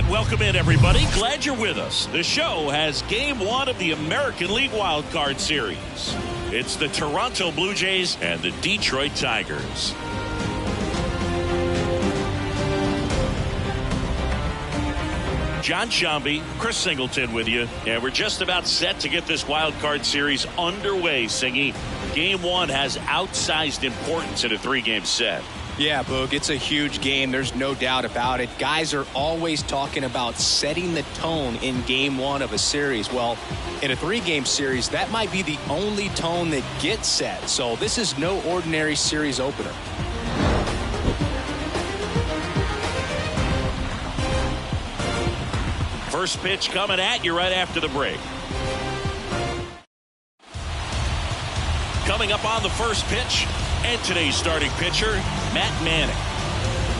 And welcome in, everybody. Glad you're with us. The show has Game 1 of the American League Wild Card Series. It's the Toronto Blue Jays and the Detroit Tigers. John Shambi, Chris Singleton with you. And we're just about set to get this Wild Card Series underway, Singy. Game 1 has outsized importance in a 3-game set. Yeah, Boog, it's a huge game. There's no doubt about it. Guys are always talking about setting the tone in Game 1 of a series. Well, in a 3-game series, that might be the only tone that gets set. So this is no ordinary series opener. First pitch coming at you right after the break. Coming up on the first pitch, and today's starting pitcher, Matt Manning.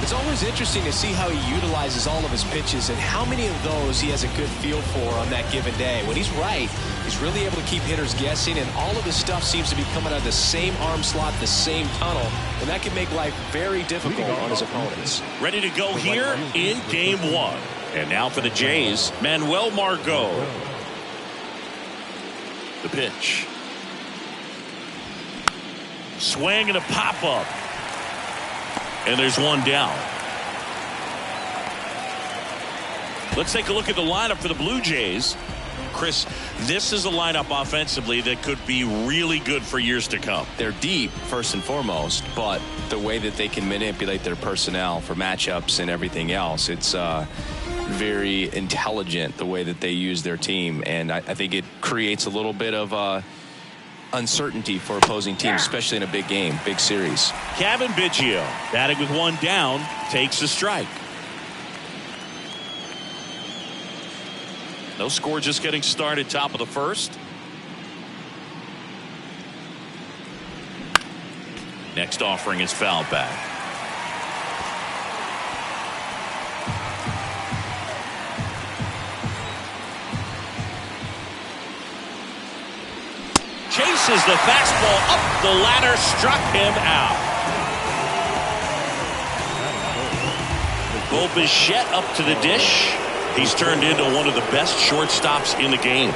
It's always interesting to see how he utilizes all of his pitches and how many of those he has a good feel for on that given day. When he's right, he's really able to keep hitters guessing, and all of his stuff seems to be coming out of the same arm slot, the same tunnel, and that can make life very difficult on his opponents. Ready to go here in Game 1. And now for the Jays, Manuel Margot. The pitch. Swing and a pop-up. And there's one down. Let's take a look at the lineup for the Blue Jays. Chris, this is a lineup offensively that could be really good for years to come. They're deep, first and foremost, but the way that they can manipulate their personnel for matchups and everything else, it's very intelligent the way that they use their team, and I think it creates a little bit of uncertainty for opposing teams, especially in a big game, big series. Kevin Biggio, batting with one down, takes a strike. No score, just getting started, top of the first. Next offering is foul back. Chases the fastball up the ladder, struck him out. Bo Bichette up to the dish. He's turned into one of the best shortstops in the game.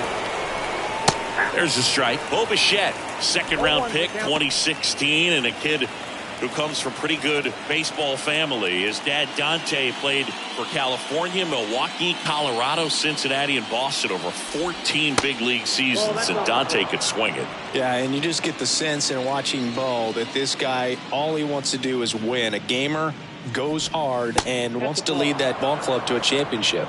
There's a strike. Bo Bichette, second-round pick, 2016, and a kid who comes from pretty good baseball family. His dad, Dante, played for California, Milwaukee, Colorado, Cincinnati, and Boston over 14 big league seasons, and Dante could swing it. Yeah, and you just get the sense in watching Bo that this guy, all he wants to do is win. A gamer, goes hard, and wants to lead that ball club to a championship.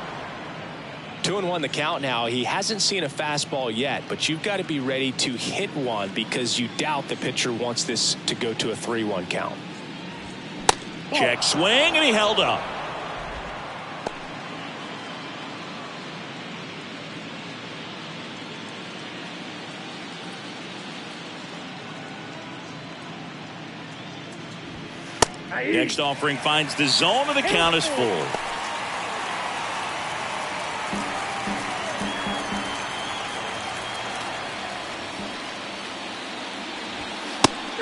2-1 the count now. He hasn't seen a fastball yet, but you've got to be ready to hit one because you doubt the pitcher wants this to go to a 3-1 count. Check swing, and he held up. Next offering finds the zone, and the count is full.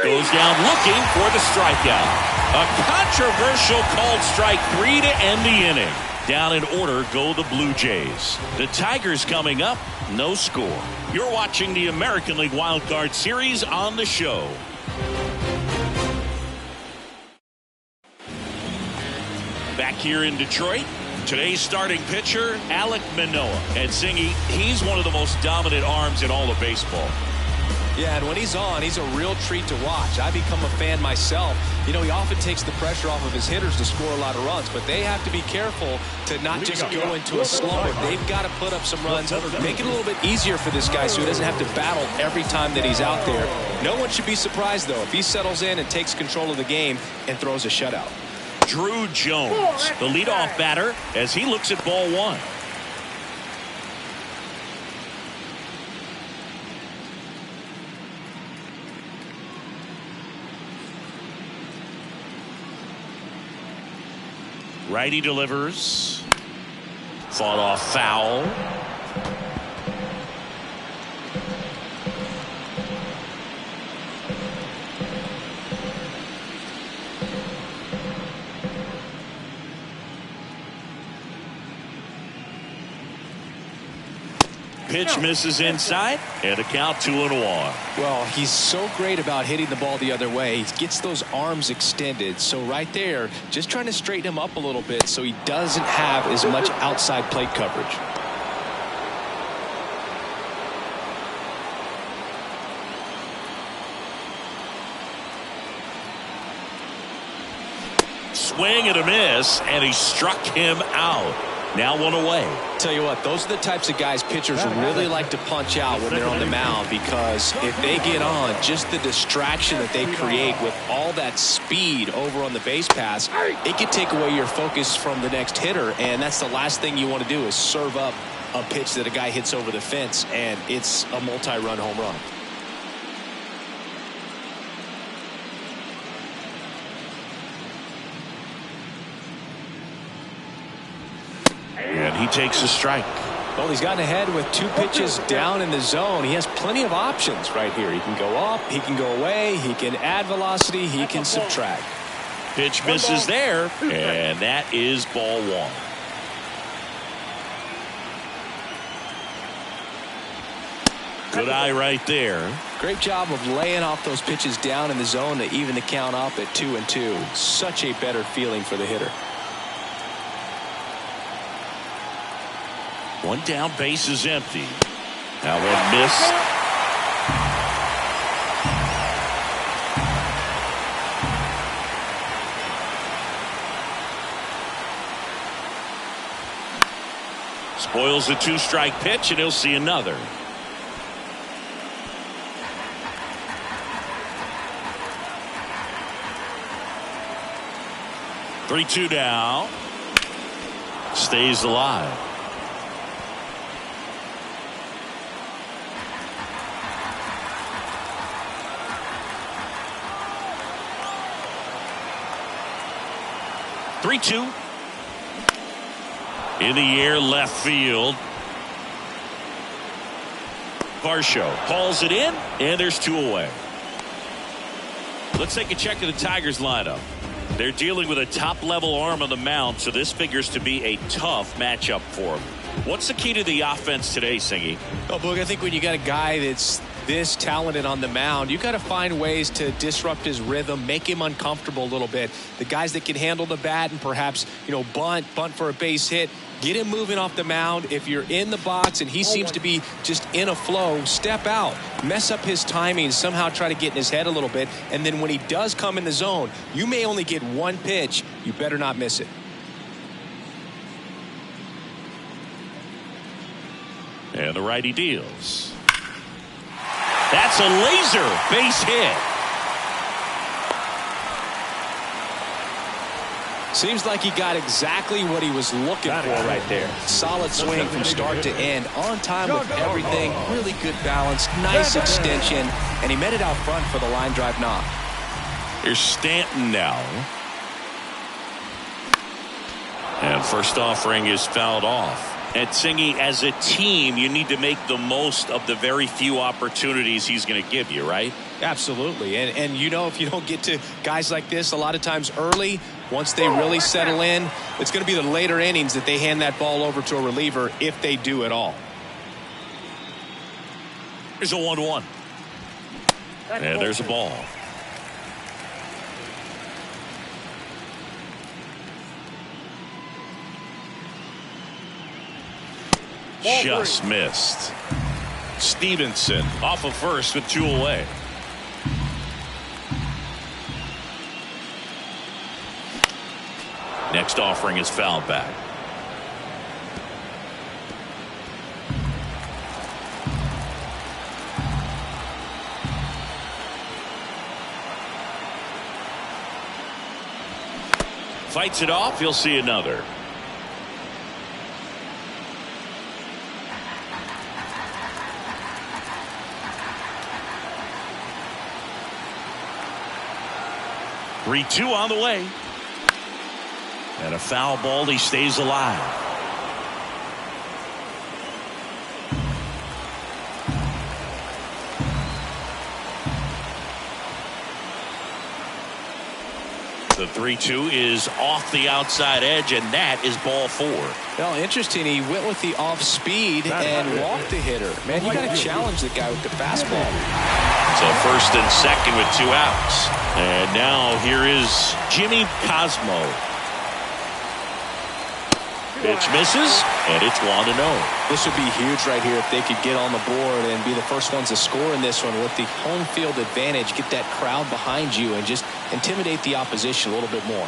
Goes down looking for the strikeout. A controversial called strike 3 to end the inning. Down in order go the Blue Jays. The Tigers coming up, no score. You're watching the American League Wild Card Series on the show. Back here in Detroit, today's starting pitcher, Alek Manoah. And Singy, he's one of the most dominant arms in all of baseball. Yeah, and when he's on, he's a real treat to watch. I become a fan myself. You know, he often takes the pressure off of his hitters to score a lot of runs, but they have to be careful to not just go into a slump. They've got to put up some runs, make it a little bit easier for this guy so he doesn't have to battle every time that he's out there. No one should be surprised, though, if he settles in and takes control of the game and throws a shutout. Drew Jones, the leadoff batter, as he looks at ball one. Righty delivers. Fought off foul. pitch misses inside, and a count 2-1. Well, he's so great about hitting the ball the other way. He gets those arms extended. So right there, just trying to straighten him up a little bit so he doesn't have as much outside plate coverage. Swing and a miss, and he struck him out. Now one away. Tell you what, those are the types of guys pitchers really like to punch out when they're on the mound, because if they get on, just the distraction that they create with all that speed over on the base pass, it can take away your focus from the next hitter, and that's the last thing you want to do is serve up a pitch that a guy hits over the fence, and it's a multi-run home run. And he takes a strike. Well, he's gotten ahead with 2 pitches down in the zone. He has plenty of options right here. He can go up, he can go away, he can add velocity, he can subtract. Pitch misses there, and that is ball 1. Good eye right there. Great job of laying off those pitches down in the zone to even the count up at 2-2. Such a better feeling for the hitter. 1 down, base is empty. Now one missed. Spoils a 2-strike pitch, and he'll see another. Three-2 now. Stays alive. Three-two. In the air, left field. Varsho hauls it in, and there's 2 away. Let's take a check of the Tigers lineup. They're dealing with a top-level arm on the mound, so this figures to be a tough matchup for them. What's the key to the offense today, Singy? Oh, Boog, I think when you got a guy that's this talented on the mound, you got to find ways to disrupt his rhythm, make him uncomfortable a little bit. The guys that can handle the bat and perhaps, bunt for a base hit, get him moving off the mound. If you're in the box and he seems to be just in a flow, step out, mess up his timing, somehow try to get in his head a little bit. And then when he does come in the zone, you may only get 1 pitch. You better not miss it. And the righty deals. That's a laser base hit. Seems like he got exactly what he was looking for right there. Solid swing from start to end. On time with everything. Really good balance. Nice extension. And he met it out front for the line drive knock. Here's Stanton now. And first offering is fouled off. And Singy, as a team, you need to make the most of the very few opportunities he's going to give you, right? Absolutely. And if you don't get to guys like this a lot of times early, once they really settle in, it's going to be the later innings that they hand that ball over to a reliever, if they do at all. There's a 1-1. And there's a ball. Just missed. Stevenson off of first with 2 away. Next offering is fouled back. Fights it off. He'll see another. Three-two on the way. And a foul ball. He stays alive. The 3-2 is off the outside edge, and that is ball 4. Well, interesting. He went with the off speed and walked the hitter. Man, you got to challenge the guy with the fastball. So first and second with 2 outs. And now here is Jimmy Cosmo. Pitch misses, and it's 1-0. This would be huge right here if they could get on the board and be the first ones to score in this one with the home field advantage. Get that crowd behind you and just intimidate the opposition a little bit more.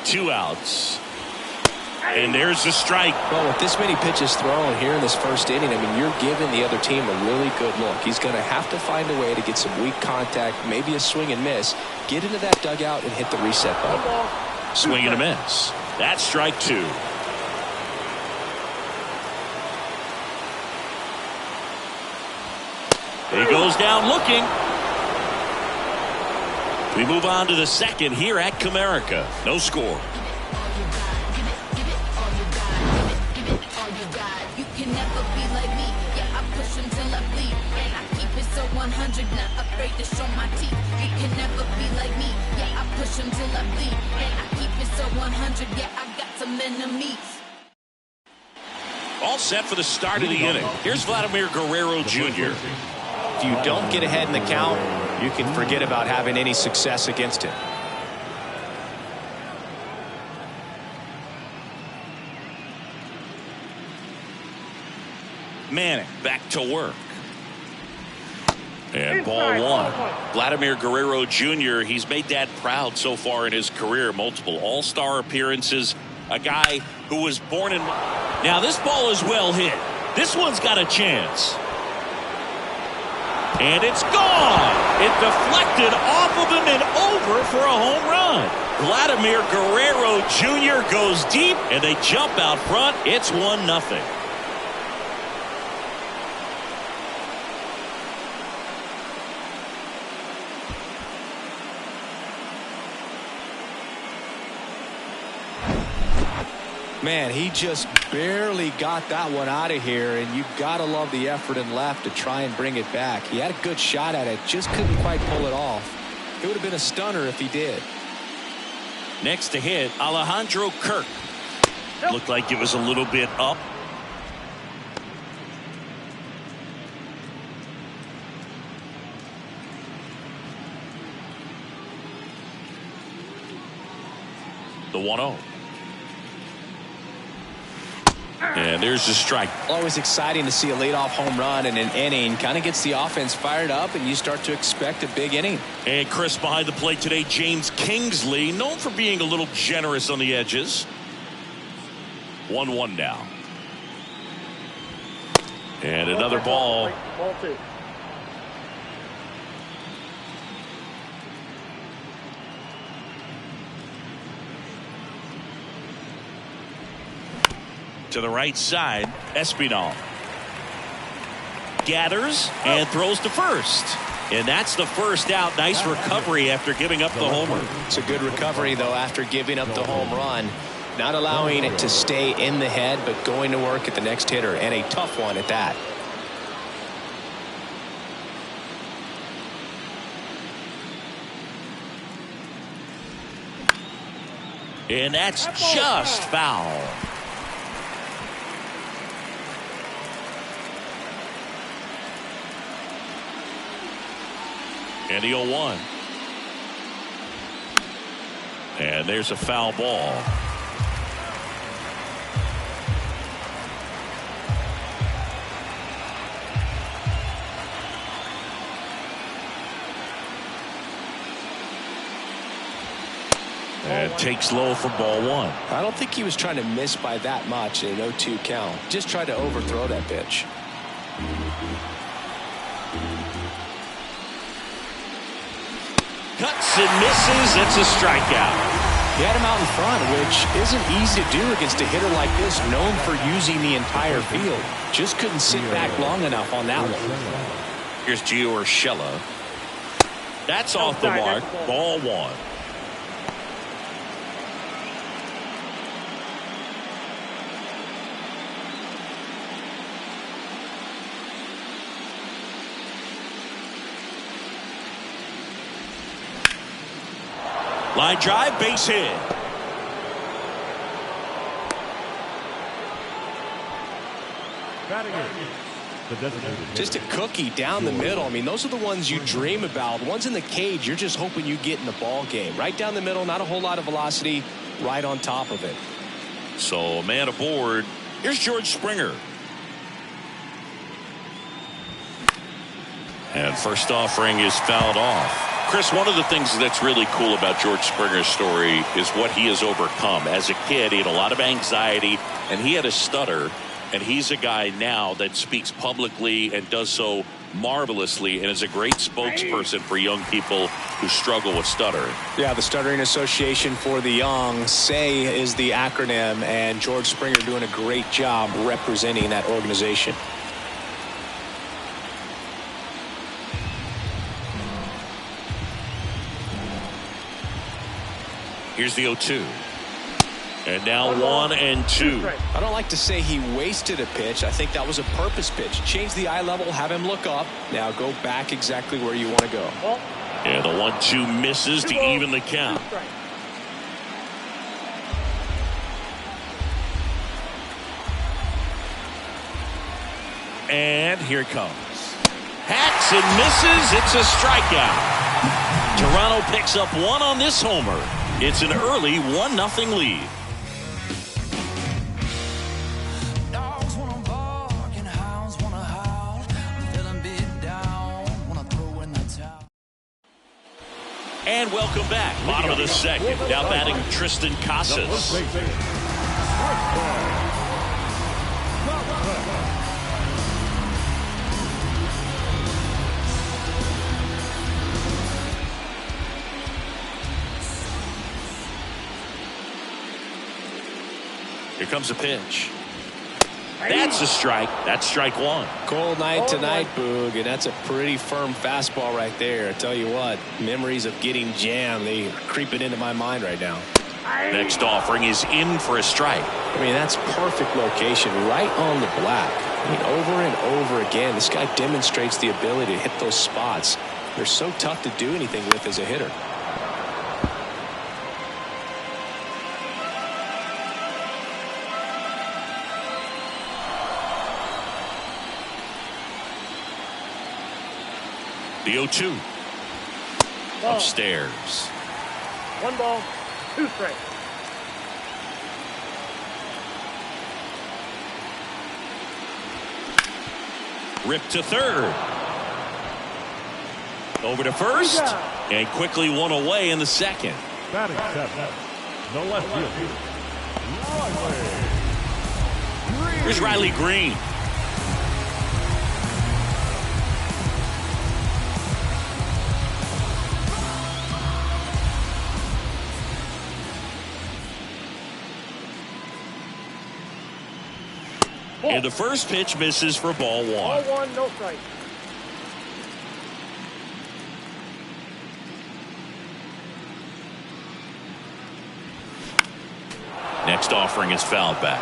Two outs. And there's the strike. Well, with this many pitches thrown here in this first inning, I mean, you're giving the other team a really good look. He's going to have to find a way to get some weak contact, maybe a swing and miss, get into that dugout and hit the reset button. Swing and a miss. That's strike 2. He goes down looking. We move on to the second here at Comerica. No score. Not afraid to show my teeth. You can never be like me. Yeah, I push him till I bleed. And I keep it so 100. Yeah, I got some enemies. All set for the start of the inning. Here's Vladimir Guerrero Jr. If you don't get ahead in the count, you can forget about having any success against him. Manning back to work. And ball 1. Vladimir Guerrero Jr., he's made Dad proud so far in his career. Multiple all-star appearances. A guy who was born in... Now this ball is well hit. This one's got a chance. And it's gone. It deflected off of him and over for a home run. Vladimir Guerrero Jr. goes deep, and they jump out front. It's 1-0. Man, he just barely got that one out of here, and you got to love the effort in left to try and bring it back. He had a good shot at it, just couldn't quite pull it off. It would have been a stunner if he did. Next to hit, Alejandro Kirk. Looked like it was a little bit up. The 1-0. And there's the strike. Always exciting to see a leadoff home run in an inning. Kind of gets the offense fired up, and you start to expect a big inning. And Chris behind the plate today, James Kingsley, known for being a little generous on the edges. 1-1 now. And another ball. Ball 2. To the right side, Espinal gathers and throws to first. And that's the first out. Nice recovery after giving up the homer. It's a good recovery, though, after giving up the home run. Not allowing it to stay in the head, but going to work at the next hitter, and a tough one at that. And that's just foul. And the 0-1. And there's a foul ball. And takes low for ball 1. I don't think he was trying to miss by that much in an 0-2 count. Just tried to overthrow that pitch. Cuts and misses. It's a strikeout. He had him out in front, which isn't easy to do against a hitter like this, known for using the entire field. Just couldn't sit back long enough on that one. Here's Gio Urshela. That's off the mark. Ball 1. Line drive, base hit. Just a cookie down the middle. I mean, those are the ones you dream about. Ones in the cage, you're just hoping you get in the ball game. Right down the middle, not a whole lot of velocity, right on top of it. So a man aboard. Here's George Springer. And first offering is fouled off. Chris, one of the things that's really cool about George Springer's story is what he has overcome. As a kid, he had a lot of anxiety, and he had a stutter. And he's a guy now that speaks publicly and does so marvelously and is a great spokesperson for young people who struggle with stuttering. Yeah, the Stuttering Association for the Young, SAY is the acronym, and George Springer doing a great job representing that organization. Here's the 0-2. And now 1-2. I don't like to say he wasted a pitch. I think that was a purpose pitch. Change the eye level, have him look up. Now go back exactly where you want to go. Yeah, the 1-2 misses to even the count. And here it comes. Hacks and misses. It's a strikeout. Toronto picks up one on this homer. It's an early 1-0 lead. And welcome back. Bottom of the second. Now batting Tristan Casas. Here comes a pitch. That's a strike. That's strike one. Cold night tonight, Boog, and that's a pretty firm fastball right there. I tell you what, memories of getting jammed, they are creeping into my mind right now. Next offering is in for a strike. I mean, that's perfect location, right on the black. I mean, over and over again, this guy demonstrates the ability to hit those spots. They're so tough to do anything with as a hitter. The 0-2. Upstairs. 1 ball, 2 strikes. Ripped to third. Over to first. And quickly one away in the second. Batting seventh, the left fielder, Here's Riley Green. And the first pitch misses for ball one. Ball 1, no strike. Next offering is fouled back.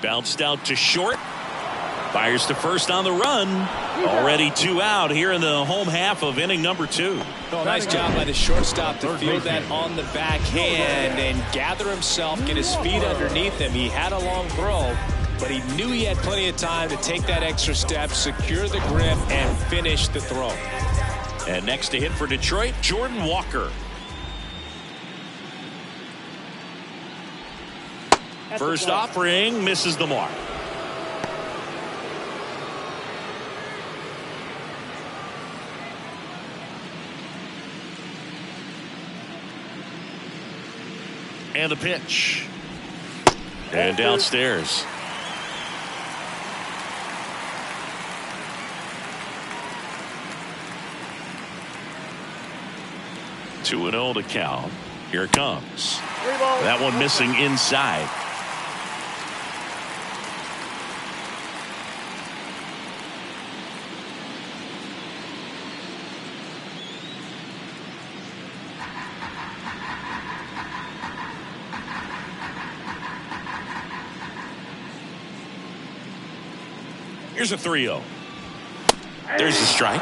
Bounced out to short. Fires to first on the run. Already 2 out here in the home half of inning number 2. Oh, nice job by the shortstop to field that on the backhand and gather himself, get his feet underneath him. He had a long throw, but he knew he had plenty of time to take that extra step, secure the grip, and finish the throw. And next to hit for Detroit, Jordan Walker. First offering misses the mark. And the pitch. And downstairs. Two and 0 to count. Here it comes. That one missing inside. Here's a 3-0. There's the strike.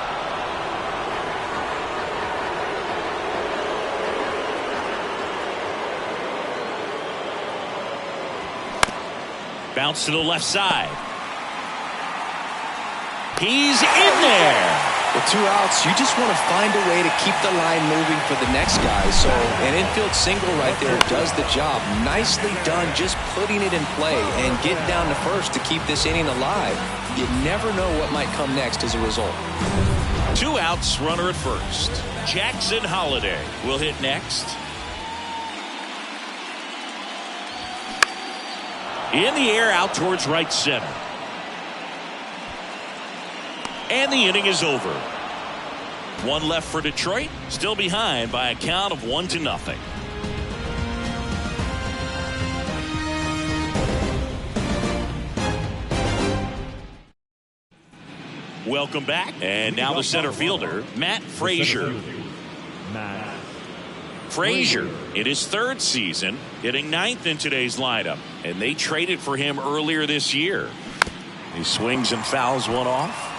Bounce to the left side. He's in there. With 2 outs, you just want to find a way to keep the line moving for the next guy. So an infield single right there does the job. Nicely done, just putting it in play and getting down to first to keep this inning alive. You never know what might come next as a result. 2 outs, runner at first. Jackson Holliday will hit next. In the air, out towards right center. And the inning is over. 1 left for Detroit, still behind by a count of 1-0. Welcome back. And now the center fielder, Matt Frazier. Frazier in his 3rd season, hitting 9th in today's lineup. And they traded for him earlier this year. He swings and fouls one off.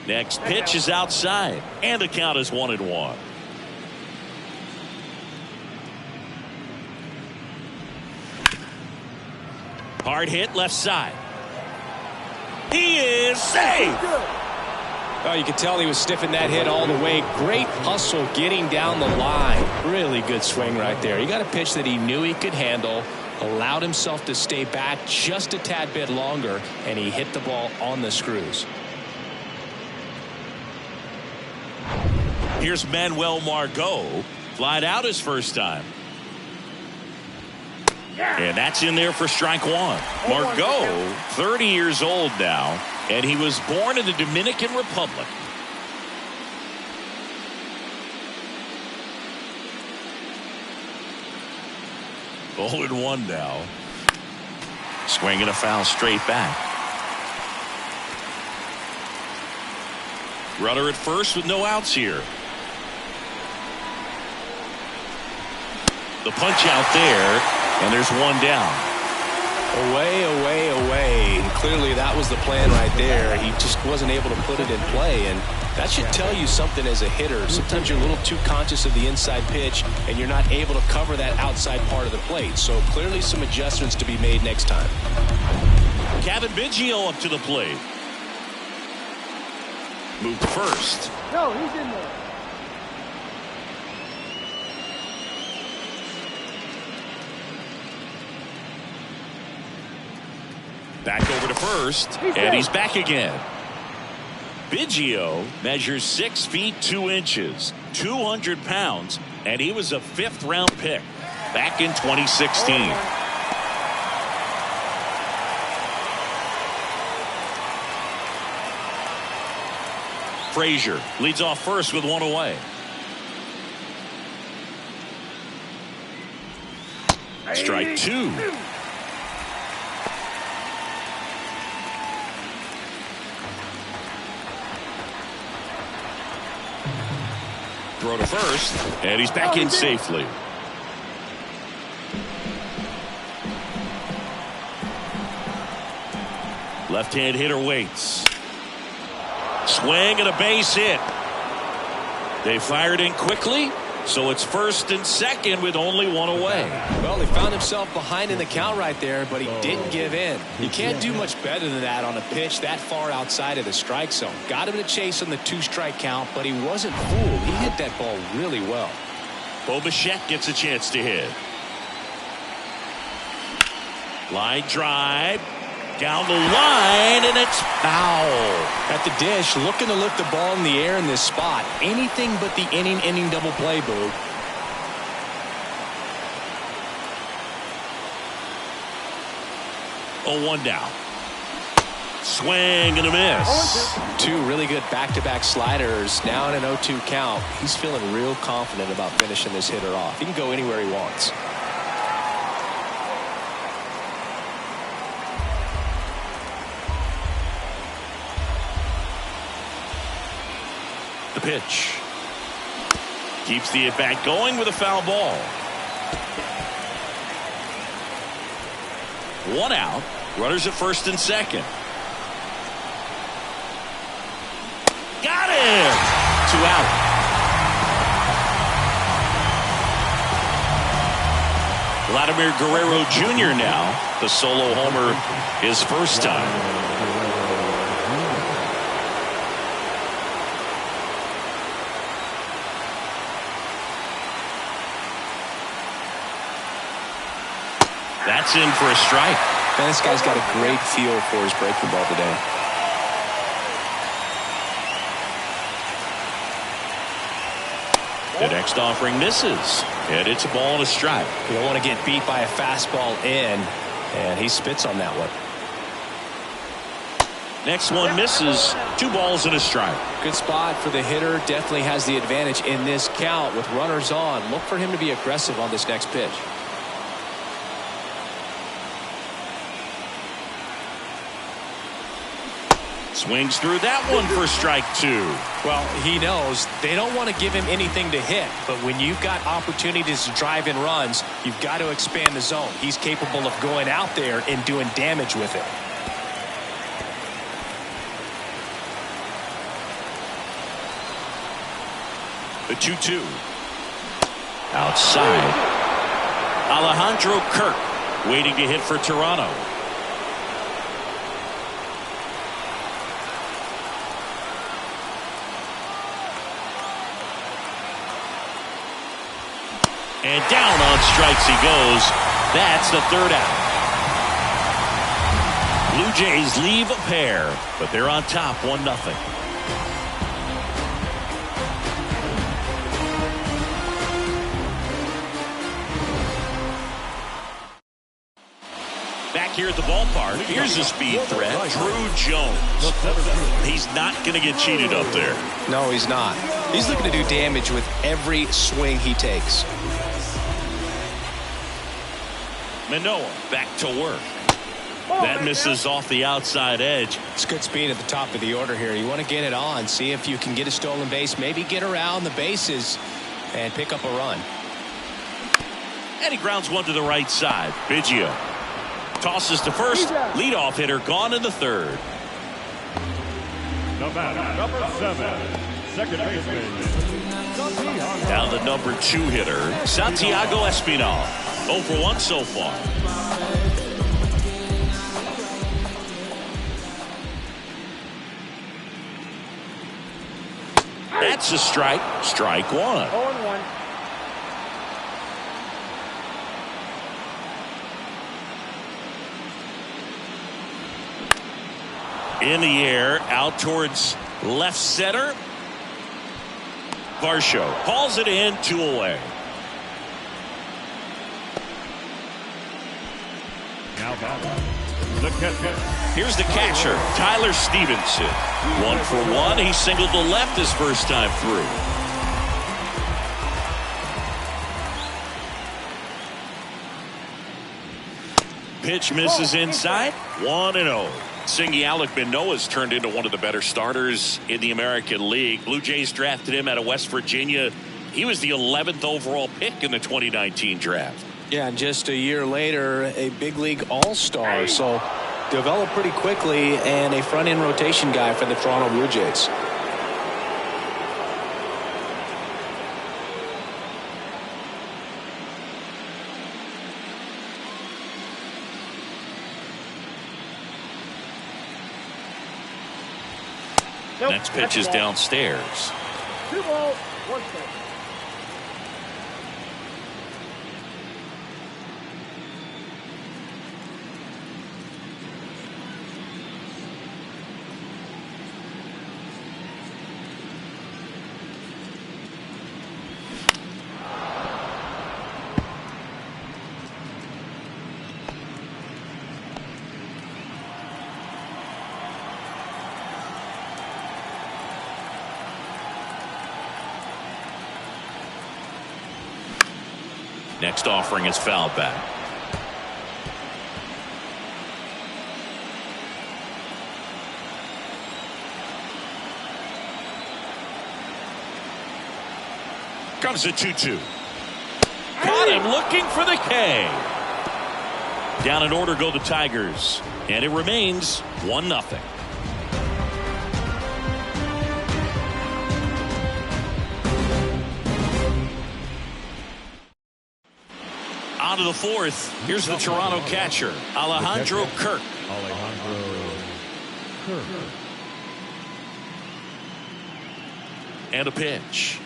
Next pitch is outside, and the count is 1-1. Hard hit left side. He is safe. Oh, you could tell he was sniffing that hit all the way. Great hustle getting down the line. Really good swing right there. He got a pitch that he knew he could handle, allowed himself to stay back just a tad bit longer, and he hit the ball on the screws. Here's Manuel Margot. Flied out his first time. And that's in there for strike 1. Margot, 30 years old now, and he was born in the Dominican Republic. Ball and 1 now. Swinging a foul straight back. Runner at first with no outs here. The punch out there, and there's 1 down. Away, away, away. And clearly that was the plan right there. He just wasn't able to put it in play, and that should tell you something as a hitter. Sometimes you're a little too conscious of the inside pitch, and you're not able to cover that outside part of the plate. So clearly some adjustments to be made next time. Kevin Biggio up to the plate. Moved to first. No, he's in there. Back over to first, and he's back again. Biggio measures 6 feet 2 inches, 200 pounds, and he was a 5th-round pick back in 2016. Frazier leads off first with 1 away. Strike 2. Throw to first, and he's back in safely. Left-hand hitter waits. Swing and a base hit. They fired in quickly, so it's first and second with only 1 away. Well, he found himself behind in the count right there, but he didn't give in. You can't do much better than that on a pitch that far outside of the strike zone. Got him to chase on the 2-strike count, but he wasn't fooled. He hit that ball really well. Bo Bichette gets a chance to hit. Line drive. Down the line, and it's foul. At the dish, looking to lift the ball in the air in this spot. Anything but the inning double play, Boog. Oh, 1 down. Swing and a miss. 2 really good back-to-back sliders. Now in an 0-2 count. He's feeling real confident about finishing this hitter off. He can go anywhere he wants. The pitch. Keeps the at-bat going with a foul ball. 1 out. Runners at first and second. Got him! 2 out. Vladimir Guerrero Jr. now. The solo homer his first time. That's in for a strike. Man, this guy's got a great feel for his breaking ball today. The next offering misses, and it's a ball and a strike. You don't want to get beat by a fastball in, and he spits on that one. Next one misses. 2 balls and a strike. Good spot for the hitter. Definitely has the advantage in this count with runners on. Look for him to be aggressive on this next pitch. Swings through that one for strike 2. Well, he knows they don't want to give him anything to hit, but when you've got opportunities to drive in runs, you've got to expand the zone. He's capable of going out there and doing damage with it. The 2-2. Outside. Alejandro Kirk waiting to hit for Toronto. And down on strikes he goes. That's the 3rd out. Blue Jays leave a pair, but they're on top 1-0. Back here at the ballpark, here's a speed threat, Drew Jones. He's not going to get cheated up there. No, he's not. He's looking to do damage with every swing he takes. Manoah back to work. That misses off the outside edge. It's good speed at the top of the order here. You want to get it on, see if you can get a stolen base, maybe get around the bases and pick up a run. And he grounds one to the right side. Biggio tosses to first. Leadoff hitter gone in the 3rd. Number 7, second baseman. Down the number 2 hitter, Santiago Espinal. 0 for 1 so far. That's a strike. Strike 1. 0-1. In the air, out towards left center. Varsho hauls it in, 2 away. Now the catcher. Here's the catcher, Tyler Stevenson. 1 for 1. He singled to left his first time through. Pitch misses inside. 1-0. Singy Alec Manoah's turned into one of the better starters in the American League. Blue Jays drafted him out of West Virginia. He was the 11th overall pick in the 2019 draft. Yeah, and just a year later, a big league all-star. So developed pretty quickly and a front-end rotation guy for the Toronto Blue Jays. Next pitch is downstairs. 2 balls, 1 strike. Next offering is foul back. Comes the 2-2. Caught him looking for the K. Down in order go the Tigers. And it remains 1-0. On to the fourth. Here's the Toronto catcher, Alejandro Kirk. And a pitch.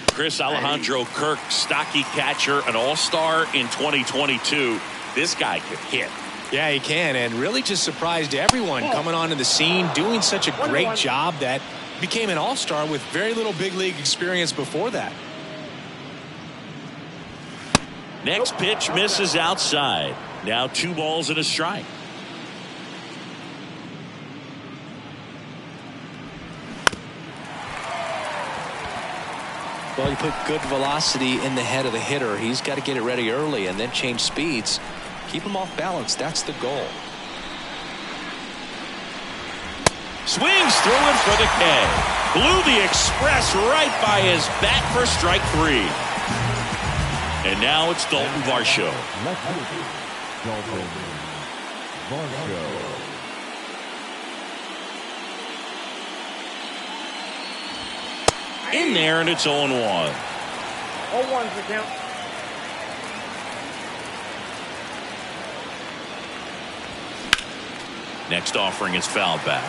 Chris, Alejandro Kirk, stocky catcher, an all-star in 2022. This guy could hit. Yeah, he can, and really just surprised everyone coming onto the scene, doing such a great job that became an all-star with very little big league experience before that. Next pitch misses outside. Now 2 balls and a strike. Well, you put good velocity in the head of the hitter. He's got to get it ready early and then change speeds. Keep him off balance. That's the goal. Swings through it for the K. Blew the express right by his bat for strike 3. And now it's Dalton Varsho. Dalton Varsho. In there, and it's 0-1. 0-1's the count. Next offering is fouled back.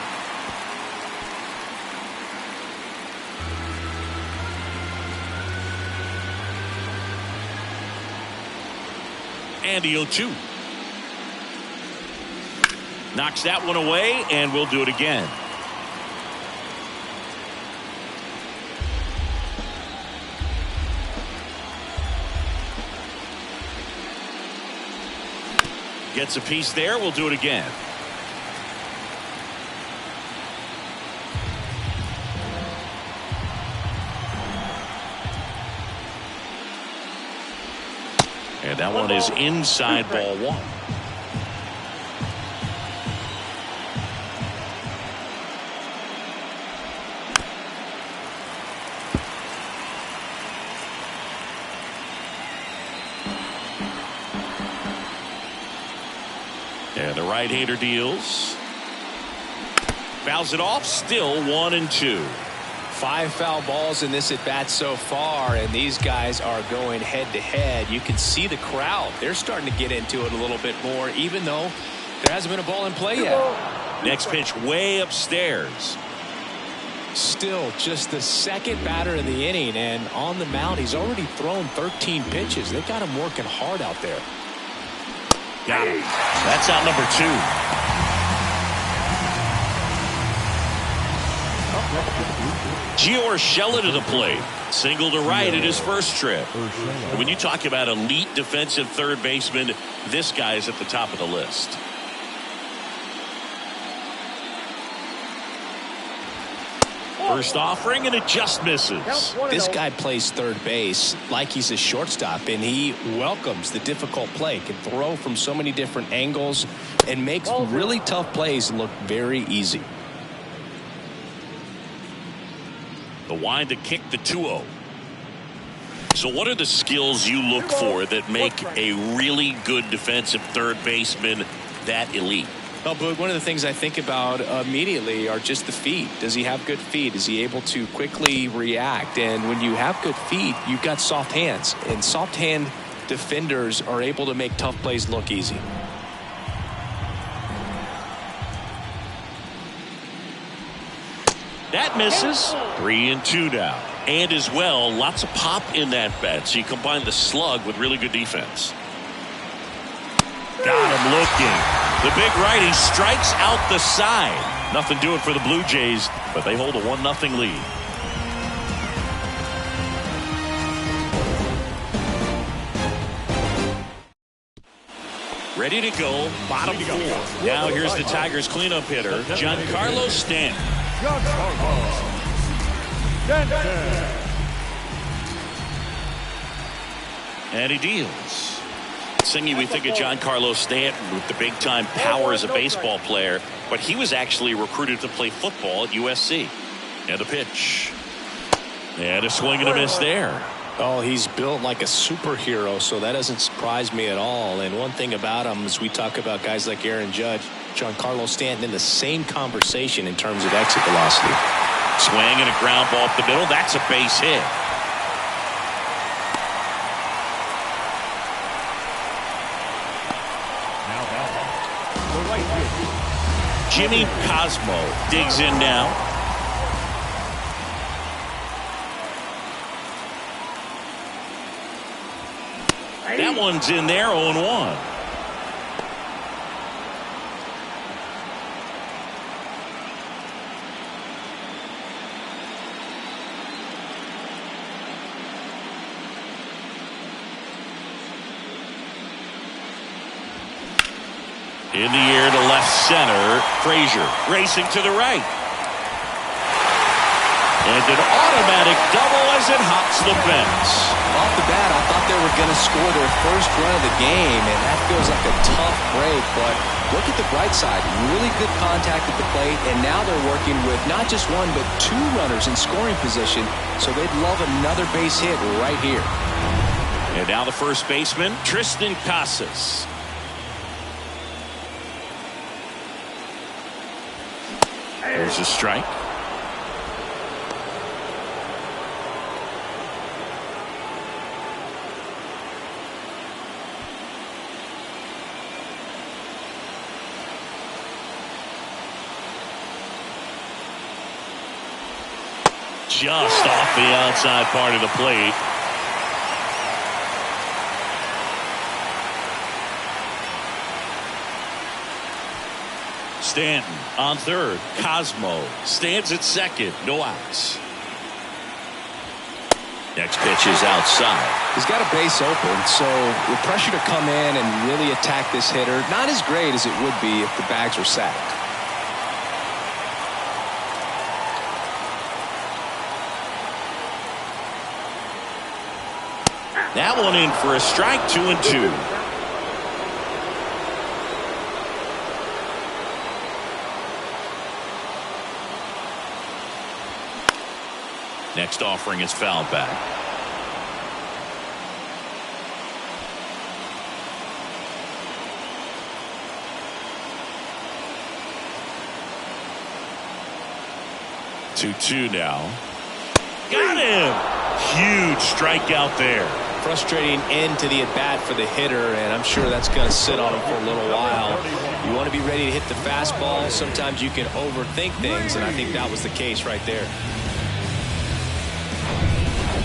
And the 0-2. Knocks that one away, and we'll do it again. Gets a piece there. We'll do it again. And that one is inside ball 1. And the right-hander deals. Fouls it off. Still 1-2. 5 foul balls in this at bat so far, and these guys are going head to head. You can see the crowd. They're starting to get into it a little bit more, even though there hasn't been a ball in play yet. Next pitch way upstairs. Still just the second batter of the inning, and on the mound he's already thrown 13 pitches. They've got him working hard out there. Got him. That's out number 2. Gio Urshela to the plate. Single to right at his first trip. And when you talk about elite defensive third baseman, this guy is at the top of the list. First offering, and it just misses. This guy plays third base like he's a shortstop, and he welcomes the difficult play. Can throw from so many different angles and makes really tough plays look very easy. The wind to kick the 2-0. So what are the skills you look for that make a really good defensive third baseman that elite? Well, Boog, one of the things I think about immediately are just the feet. Does he have good feet? Is he able to quickly react? And when you have good feet, you've got soft hands. And soft hand defenders are able to make tough plays look easy. That misses. 3-2 now. And as well, lots of pop in that bat. So you combine the slug with really good defense. Got him looking. The big righty strikes out the side. Nothing doing for the Blue Jays, but they hold a 1-0 lead. Ready to go, bottom 4. Now here's the Tigers cleanup hitter, Giancarlo Stanton. And he deals. Singy, we think of Giancarlo Stanton with the big-time power as a baseball player, but he was actually recruited to play football at USC. And the pitch. And a swing and a miss there. Oh, he's built like a superhero, so that doesn't surprise me at all. And one thing about him is we talk about guys like Aaron Judge, Giancarlo Stanton in the same conversation in terms of exit velocity. Swing and a ground ball up the middle. That's a base hit. Jimmy Cosmo digs in now. That one's in there, 0-1. In the air to left center, Frazier racing to the right. And an automatic double as it hops the fence. Off the bat, I thought they were going to score their first run of the game, and that feels like a tough break. But look at the bright side. Really good contact at the plate, and now they're working with not just one, but two runners in scoring position, so they'd love another base hit right here. And now the first baseman, Tristan Casas. There's a strike. Just off the outside part of the plate. Stanton on third. Cosmo stands at second. No outs. Next pitch is outside. He's got a base open, so the pressure to come in and really attack this hitter, not as great as it would be if the bags were sacked. That one in for a strike, 2-2. Next offering is fouled back. Two now. Got him. Huge strikeout there. Frustrating end to the at-bat for the hitter, and I'm sure that's going to sit on him for a little while. You want to be ready to hit the fastball. Sometimes you can overthink things, and I think that was the case right there.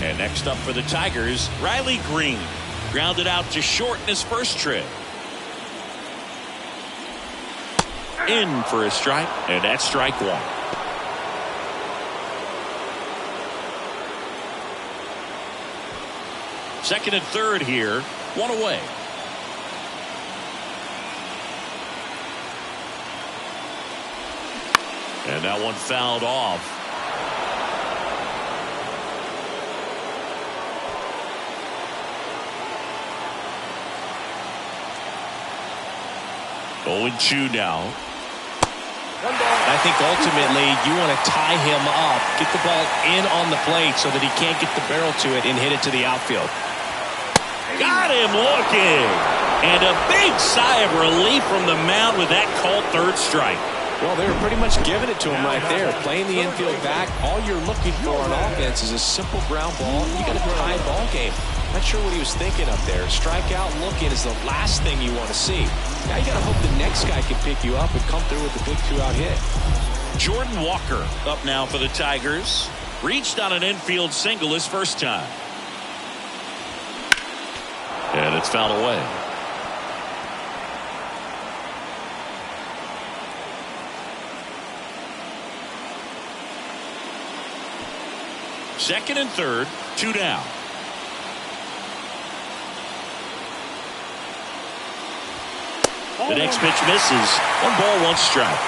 And next up for the Tigers, Riley Green. Grounded out to short in his first trip. In for a strike, and that's strike one. Second and third here, one away. And that one fouled off. Oh, and 2 now. I think ultimately you want to tie him up, get the ball in on the plate so that he can't get the barrel to it and hit it to the outfield. Got him looking. And a big sigh of relief from the mound with that called third strike. Well, they were pretty much giving it to him right there. Playing the infield back, all you're looking for on offense is a simple ground ball. You got a tied ball game. Not sure what he was thinking up there. Strikeout looking is the last thing you want to see. Now you got to hope the next guy can pick you up and come through with a big 2-out hit. Jordan Walker up now for the Tigers. Reached on an infield single his first time. And it's fouled away. Second and third, 2 down. The next pitch misses. 1 ball, 1 strike.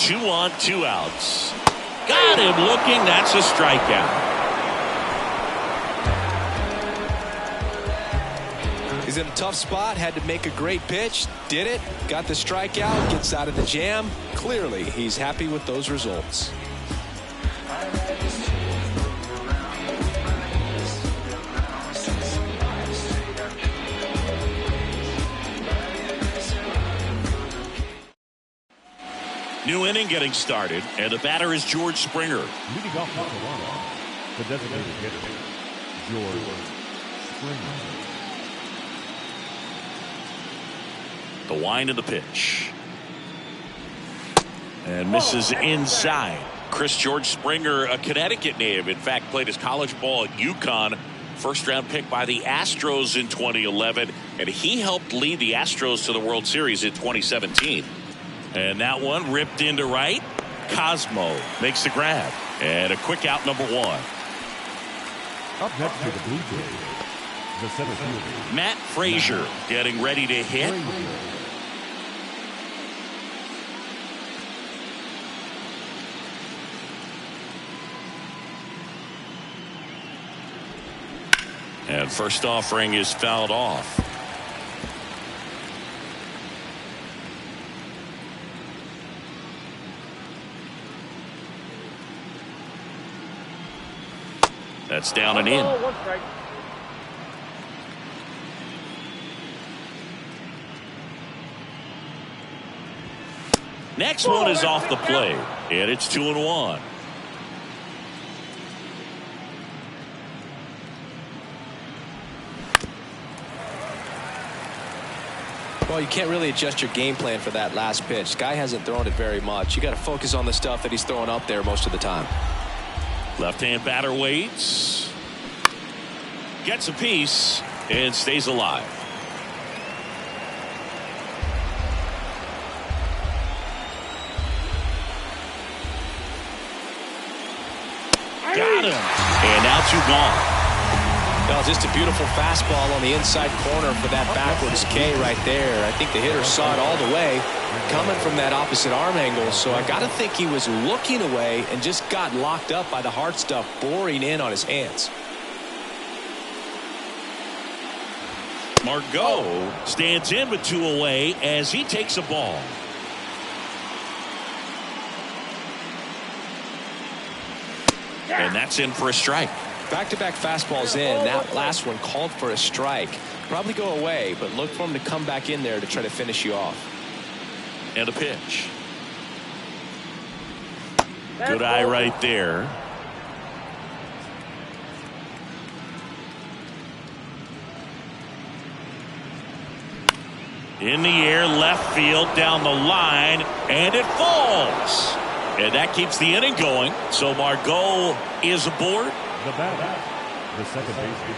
2 on, 2 outs. Got him looking. That's a strikeout. He's in a tough spot, had to make a great pitch, did it, got the strikeout, gets out of the jam. Clearly, he's happy with those results. New inning getting started, and the batter is George Springer. Leading off for Toronto, the designated hitter, George Springer. The wind of the pitch. And misses inside. George Springer, a Connecticut native. In fact, played his college ball at UConn. First round pick by the Astros in 2011. And he helped lead the Astros to the World Series in 2017. And that one ripped into right. Cosmo makes the grab. And a quick out, number 1. Up next to the Blue Jays, the center fielder, Matt Frazier getting ready to hit. And first offering is fouled off. That's down and in. One strike. Next one is off the plate, and it's 2-1. Well, you can't really adjust your game plan for that last pitch. Guy hasn't thrown it very much. You got to focus on the stuff that he's throwing up there most of the time. Left-hand batter waits. Gets a piece and stays alive. Got him. And now 2 gone. Well, just a beautiful fastball on the inside corner for that backwards K right there. I think the hitter saw it all the way coming from that opposite arm angle. So I got to think he was looking away and just got locked up by the hard stuff boring in on his hands. Margot stands in with 2 away as he takes a ball. And that's in for a strike. Back-to-back fastballs in. That last one called for a strike. Probably go away, but look for him to come back in there to try to finish you off. And a pitch. Good eye right there. In the air, left field, down the line, and it falls. And that keeps the inning going. So Margot is aboard. The batter, the second baseman,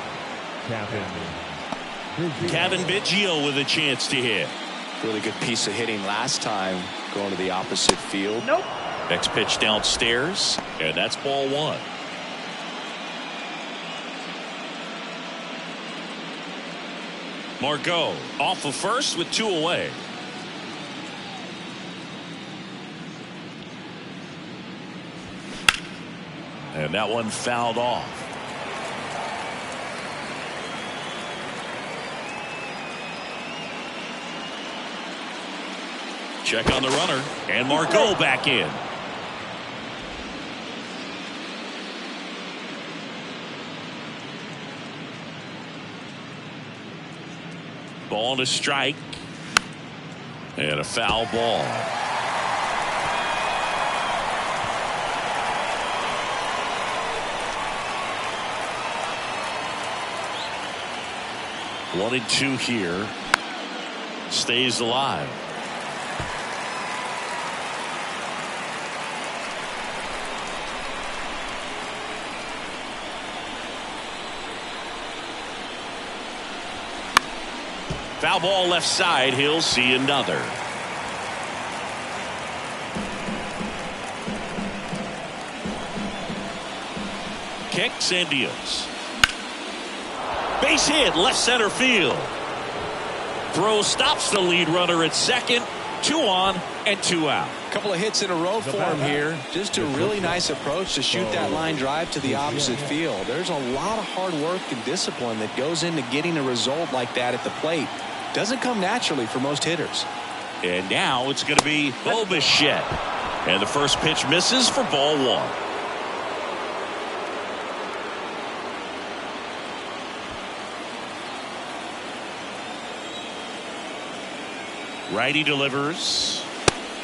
Kevin Biggio with a chance to hit. Really good piece of hitting last time, going to the opposite field. Nope. Next pitch downstairs, and that's ball 1. Margot off of first with 2 away. And that one fouled off. Check on the runner, and Margot back in. Ball to strike, and a foul ball. One and 2 here. Stays alive. Foul ball left side. He'll see another. Kicks and deals. Base hit, left center field. Throw stops the lead runner at second. 2 on and 2 out. Couple of hits in a row for him here. Just a really nice approach to shoot that line drive to the opposite field. There's a lot of hard work and discipline that goes into getting a result like that at the plate. Doesn't come naturally for most hitters. And now it's going to be Bichette. And the first pitch misses for ball one. Righty delivers.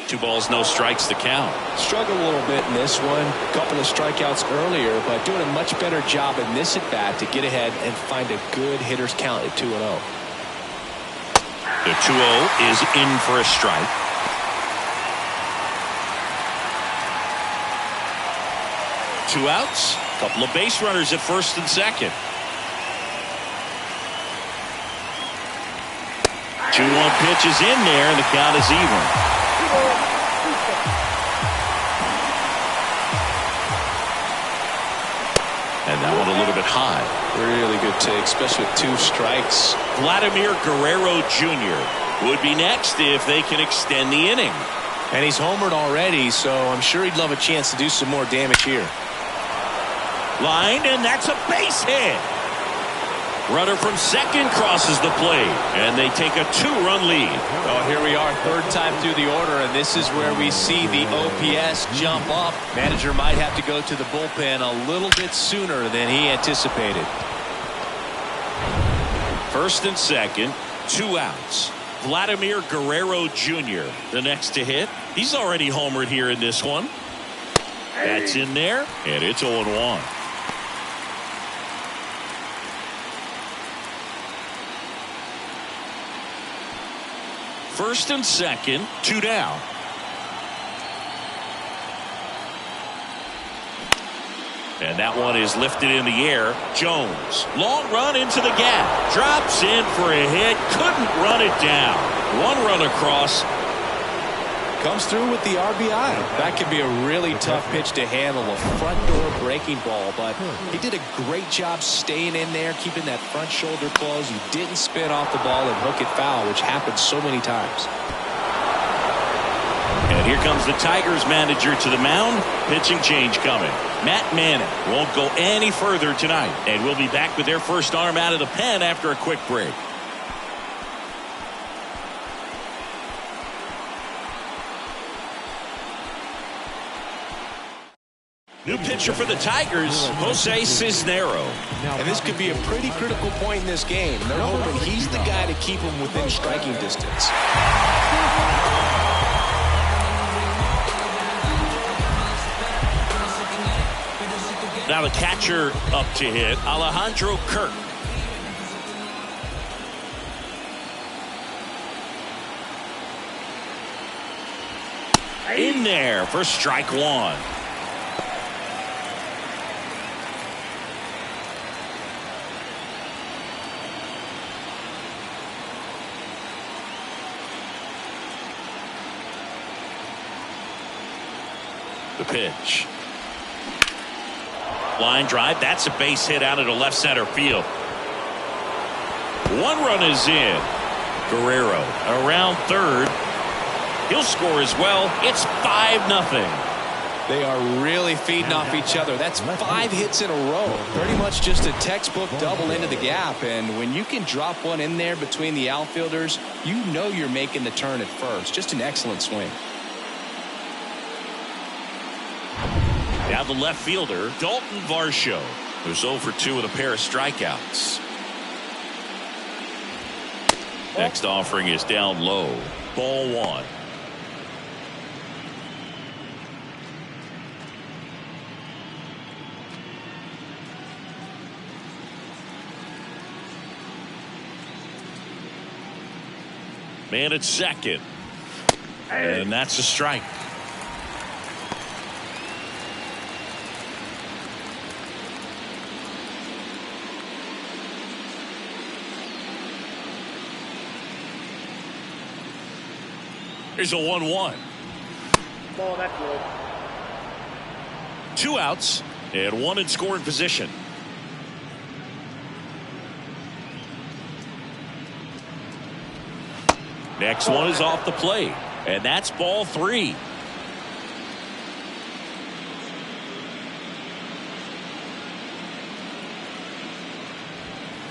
2 balls, no strikes, the count. Struggled a little bit in this one. A couple of strikeouts earlier, but doing a much better job in this at bat to get ahead and find a good hitter's count at 2-0. The 2-0 is in for a strike. Two outs. Couple of base runners at first and second. 2-1 pitch is in there, and the count is even. And that one a little bit high. Really good take, especially with 2 strikes. Vladimir Guerrero Jr. would be next if they can extend the inning. And he's homered already, so I'm sure he'd love a chance to do some more damage here. Line, and that's a base hit. Runner from second crosses the plate, and they take a 2-run lead. Oh, here we are, third time through the order, and this is where we see the OPS jump up. Manager might have to go to the bullpen a little bit sooner than he anticipated. First and second, 2 outs. Vladimir Guerrero Jr. the next to hit. He's already homered here in this one. That's in there, and it's 0-1. First and second, 2 down. And that one is lifted in the air. Jones, long run into the gap. Drops in for a hit. Couldn't run it down. 1 run across. Comes through with the RBI. That could be a really tough pitch to handle, a front door breaking ball, but he did a great job staying in there, keeping that front shoulder closed. He didn't spin off the ball and hook it foul, which happens so many times. And here comes the Tigers manager to the mound. Pitching change coming. Matt Manning won't go any further tonight, and we'll be back with their first arm out of the pen after a quick break. New pitcher for the Tigers, Jose Cisnero. And this could be a pretty critical point in this game. They're hoping he's the guy to keep them within striking distance. Now the catcher up to hit, Alejandro Kirk. In there for strike 1. The pitch. Line drive. That's a base hit out into left center field. 1 run is in. Guerrero around third. He'll score as well. It's 5-0. They are really feeding off each other. That's 5 hits in a row. Pretty much just a textbook double into the gap. And when you can drop one in there between the outfielders, you know you're making the turn at first. Just an excellent swing. Now the left fielder, Dalton Varsho, who's 0 for 2 with a pair of strikeouts. Next offering is down low. Ball 1. Man at second. And that's a strike. Here's a 1-1. Ball, that's good. 2 outs and 1 in scoring position. Next one is off the plate, and that's ball 3.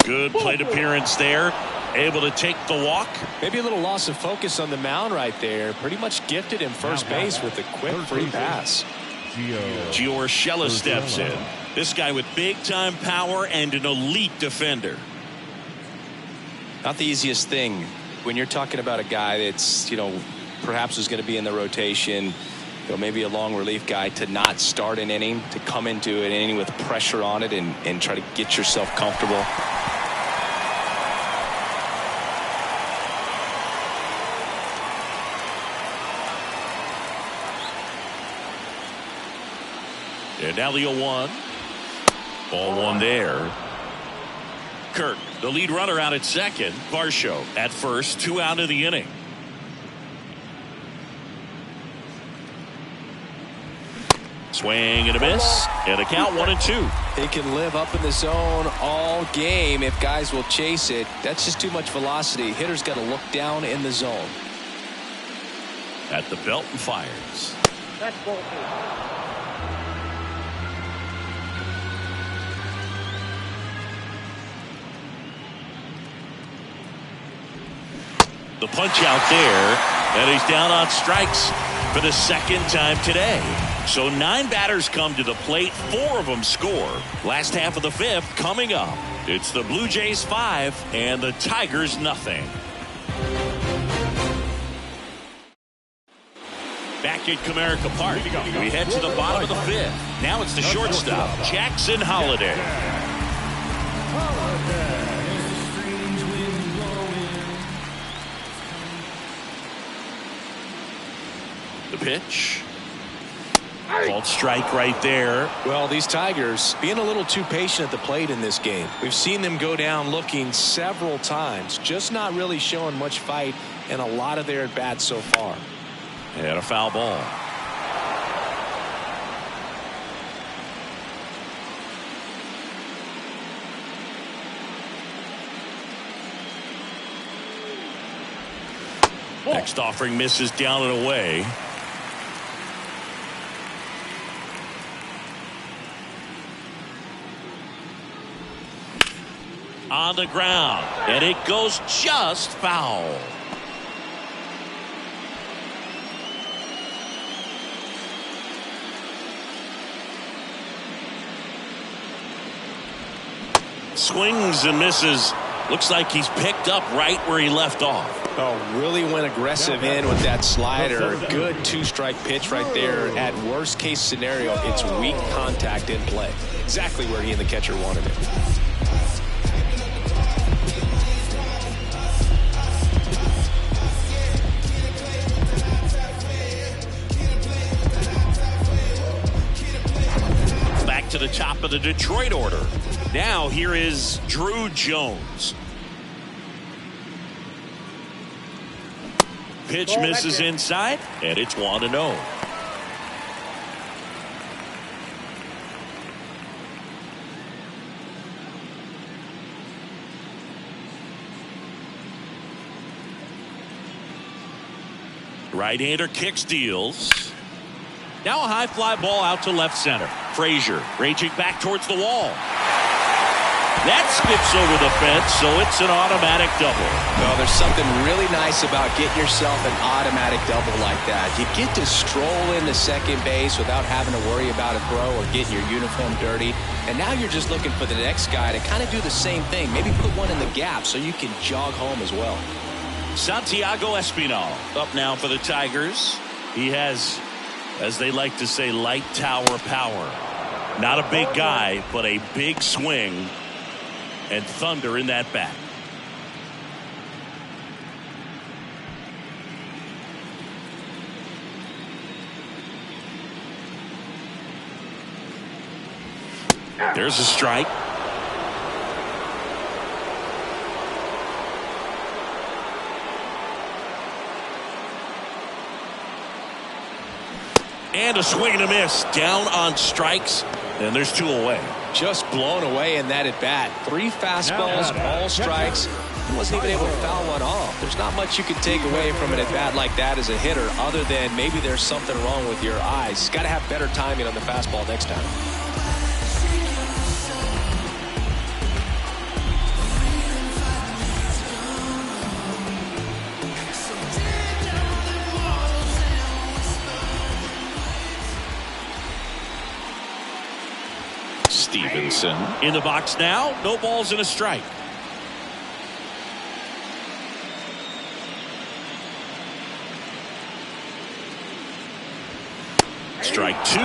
Good plate appearance there. Able to take the walk. Maybe a little loss of focus on the mound right there. Pretty much gifted him first base with a quick free pass. Gio Urshela steps in. This guy with big-time power and an elite defender. Not the easiest thing when you're talking about a guy that's, perhaps is going to be in the rotation, maybe a long relief guy, to not start an inning, to come into an inning with pressure on it and try to get yourself comfortable. And now the 0-1. Ball one there. Kirk, the lead runner, out at second. Varsho at first. 2 out of the inning. Swing and a miss. And a count 1-2. They can live up in the zone all game if guys will chase it. That's just too much velocity. Hitter's got to look down in the zone. At the belt and fires. That's ball 2. The punch out there, and he's down on strikes for the second time today. So 9 batters come to the plate, 4 of them score. Last half of the 5th coming up. It's the Blue Jays 5 and the Tigers nothing. Back at Comerica Park, we head to the bottom of the 5th. Now it's the shortstop, Jackson Holliday. The pitch. Called strike right there. Well, these Tigers being a little too patient at the plate in this game. We've seen them go down looking several times, just not really showing much fight in a lot of their at-bats so far. And a foul ball. Next offering misses down and away. On the ground, and it goes just foul. Swings and misses. Looks like he's picked up right where he left off. Oh, really went aggressive in with that slider. Good 2-strike pitch right there. At worst case scenario, it's weak contact in play. Exactly where he and the catcher wanted it. Back to the top of the Detroit order. Now here is Drew Jones. Pitch misses inside, and it's 1-0. Right-hander kicks, deals. Now a high fly ball out to left center. Frazier raging back towards the wall. That skips over the fence, so it's an automatic double. Well, there's something really nice about getting yourself an automatic double like that. You get to stroll into second base without having to worry about a throw or getting your uniform dirty. And now you're just looking for the next guy to kind of do the same thing. Maybe put one in the gap so you can jog home as well. Santiago Espinal up now for the Tigers. He has, as they like to say, light tower power. Not a big guy, but a big swing. And thunder in that bat. There's a strike. And a swing and a miss. Down on strikes. And there's 2 away. Just blown away in that at bat. 3 fastballs, all strikes. He wasn't even able to foul one off. There's not much you can take away from an at bat like that as a hitter, other than maybe there's something wrong with your eyes. Got to have better timing on the fastball next time. Stevenson in the box now. No balls and a strike. Strike two.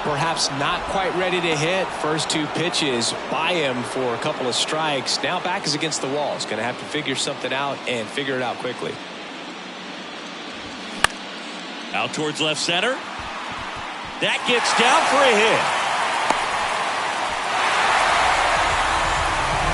Perhaps not quite ready to hit. First two pitches by him for a couple of strikes. Now back is against the wall. He's going to have to figure something out and figure it out quickly. Out towards left center. That gets down for a hit.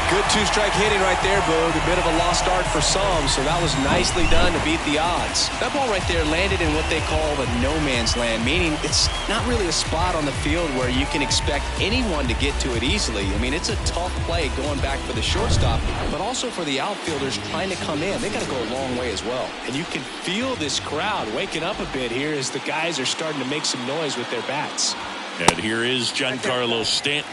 Good two-strike hitting right there, Boog. A bit of a lost start for some, so that was nicely done to beat the odds. That ball right there landed in what they call the no-man's land, meaning it's not really a spot on the field where you can expect anyone to get to it easily. I mean, it's a tough play going back for the shortstop, but also for the outfielders trying to come in. They got to go a long way as well. And you can feel this crowd waking up a bit here as the guys are starting to make some noise with their bats. And here is Giancarlo Stanton.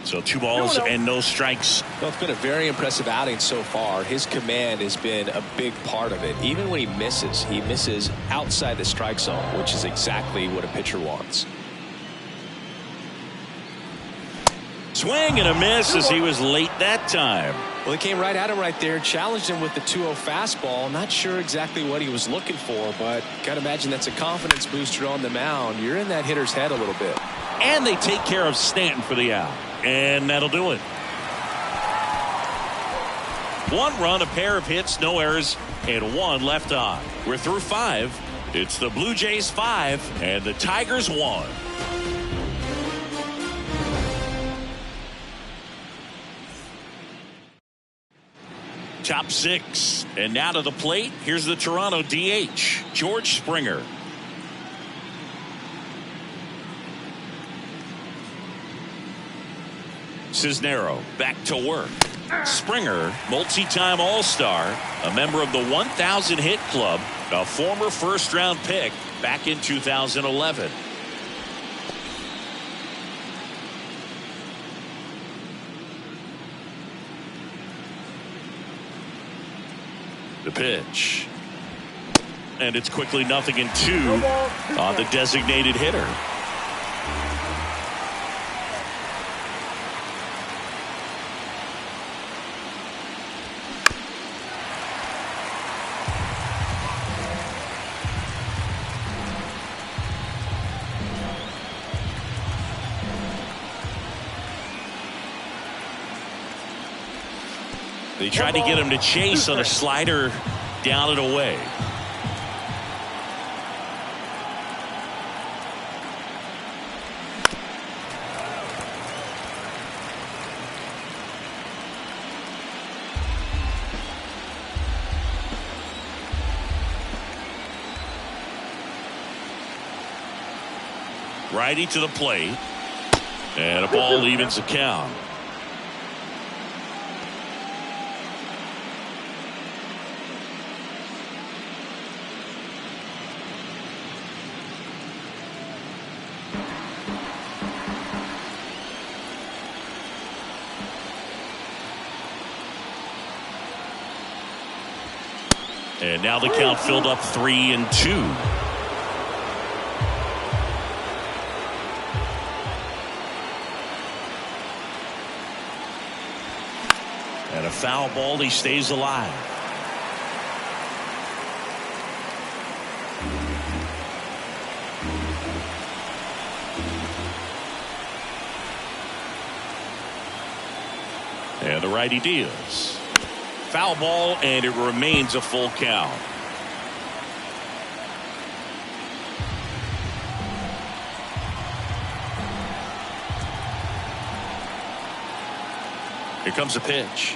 So 2 balls and no strikes. Well, it's been a very impressive outing so far. His command has been a big part of it. Even when he misses outside the strike zone, which is exactly what a pitcher wants. Swing and a miss as he was late that time. Well, he came right at him right there, challenged him with the 2-0 fastball. Not sure exactly what he was looking for, but got to imagine that's a confidence booster on the mound. You're in that hitter's head a little bit. And they take care of Stanton for the out. And that'll do it. 1 run, a pair of hits, no errors, and 1 left on. We're through 5. It's the Blue Jays 5 and the Tigers 1. Top 6. And now to the plate. Here's the Toronto DH, George Springer. Cisnero back to work. Springer, multi-time All-Star, a member of the 1,000 hit club, a former first-round pick back in 2011. The pitch. And it's quickly 0-2 on the designated hitter. They tried to get him to chase on a slider down and away. Righty to the plate. And a ball evens the count. And now the count filled up 3-2. And a foul ball, he stays alive. And the righty deals. Foul ball, and it remains a full count. Here comes a pitch.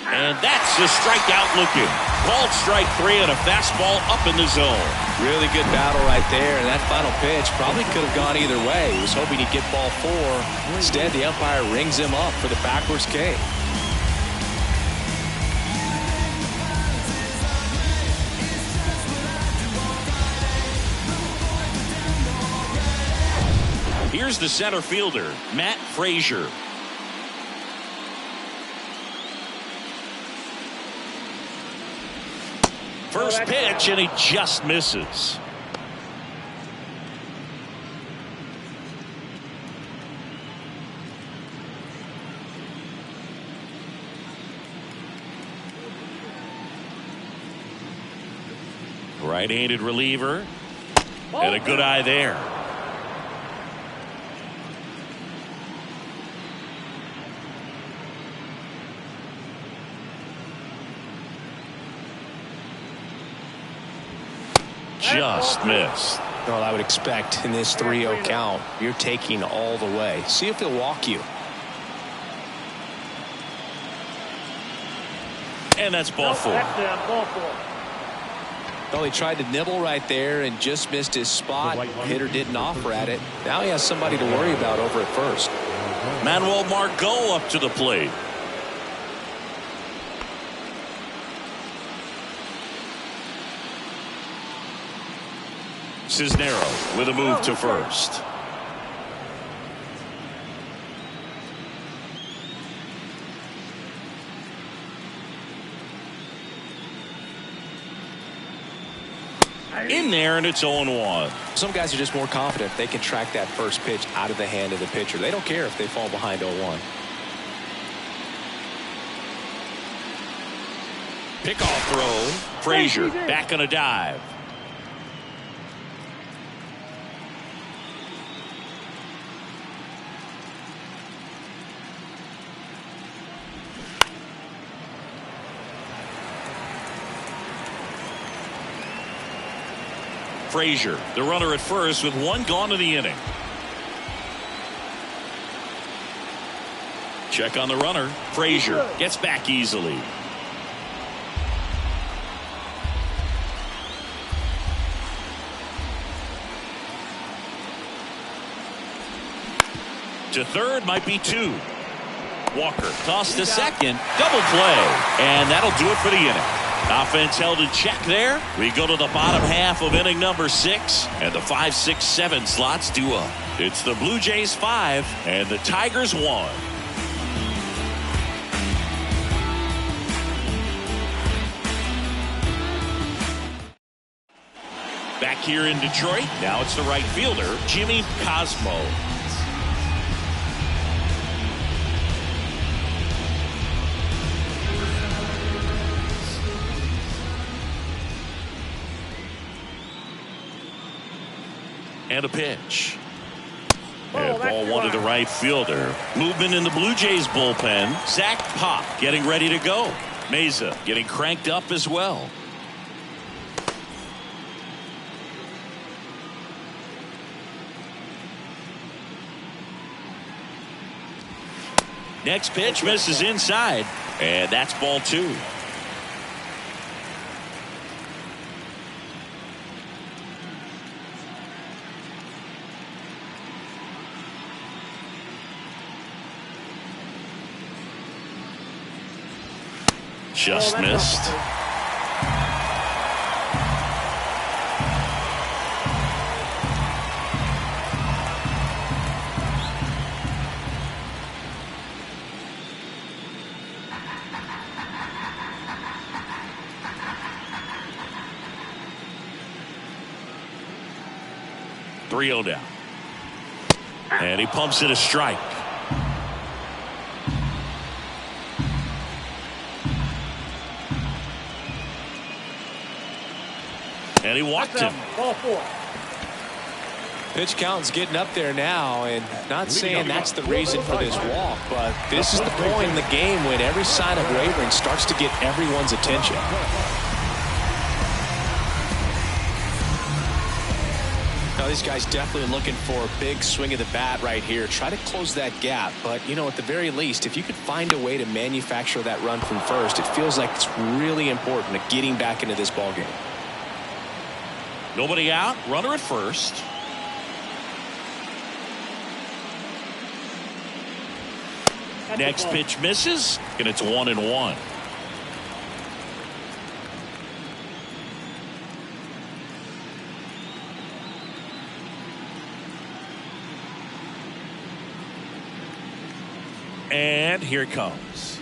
And that's a strikeout looking. Called strike 3 and a fastball up in the zone. Really good battle right there, and that final pitch probably could have gone either way. He was hoping he'd get ball 4. Instead, the umpire rings him up for the backwards K. Here's the center fielder, Matt Frazier. First pitch, and he just misses. Right-handed reliever, and a good eye there. Just missed. Well, I would expect in this 3-0 count, you're taking all the way. See if he'll walk you. And that's ball four. Well, he tried to nibble right there and just missed his spot. Hitter didn't offer at it. Now he has somebody to worry about over at first. Manuel Margot up to the plate. Cisnero with a move to first. In there, and it's 0-1. Some guys are just more confident they can track that first pitch out of the hand of the pitcher. They don't care if they fall behind 0-1. Pickoff throw. Frazier back on a dive. Frazier, the runner at first with one gone in the inning. Check on the runner. Frazier gets back easily. To third, might be two. Walker tossed to second. Double play. And that'll do it for the inning. Offense held in check there. We go to the bottom half of inning number 6, and the 5, 6, 7 slots due up. It's the Blue Jays 5 and the Tigers 1. Back here in Detroit, now it's the right fielder, Jimmy Cosmo. And a pitch. And ball one to the right fielder. Movement in the Blue Jays bullpen. Zach Pop getting ready to go. Meza getting cranked up as well. Next pitch misses inside. And that's ball 2. Just missed. Three-0 down. And he pumps it a strike. And he walked him. Ball 4. Pitch count's getting up there now, and not saying that's the reason for this walk, but this is the point in the game when every sign of wavering starts to get everyone's attention. Now these guys definitely looking for a big swing of the bat right here. Try to close that gap, but you know, at the very least, if you could find a way to manufacture that run from first, it feels like it's really important to getting back into this ball game. Nobody out. Runner at first. Next pitch misses, and it's 1-1. And here it comes.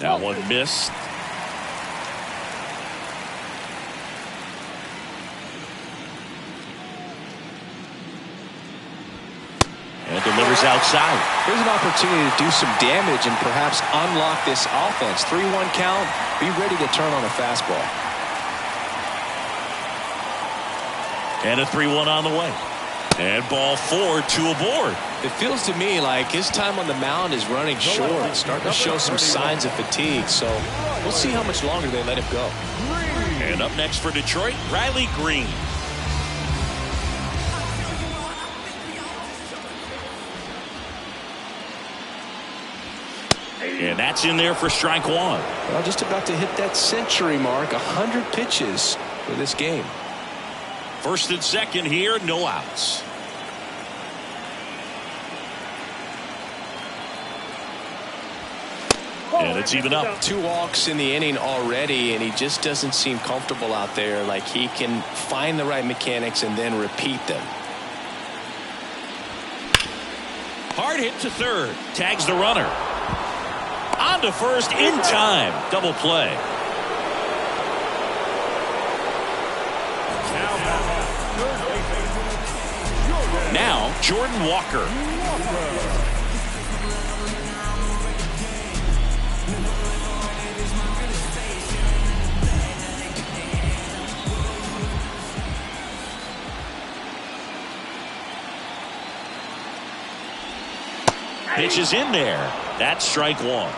That one missed. And delivers outside. Here's an opportunity to do some damage and perhaps unlock this offense. 3-1 count. Be ready to turn on a fastball. And a 3-1 on the way. And ball 4, 2 aboard. It feels to me like his time on the mound is running short. It's starting to show some signs of fatigue. So we'll see how much longer they let him go. And up next for Detroit, Riley Green. And that's in there for strike 1. Well, just about to hit that century mark. 100 pitches for this game. First and second here, no outs. And it's even up. 2 walks in the inning already, and he just doesn't seem comfortable out there. Like he can find the right mechanics and then repeat them. Hard hit to third. Tags the runner. On to first in time. Double play. Now Jordan Walker. Pitch is in there. That's strike 1.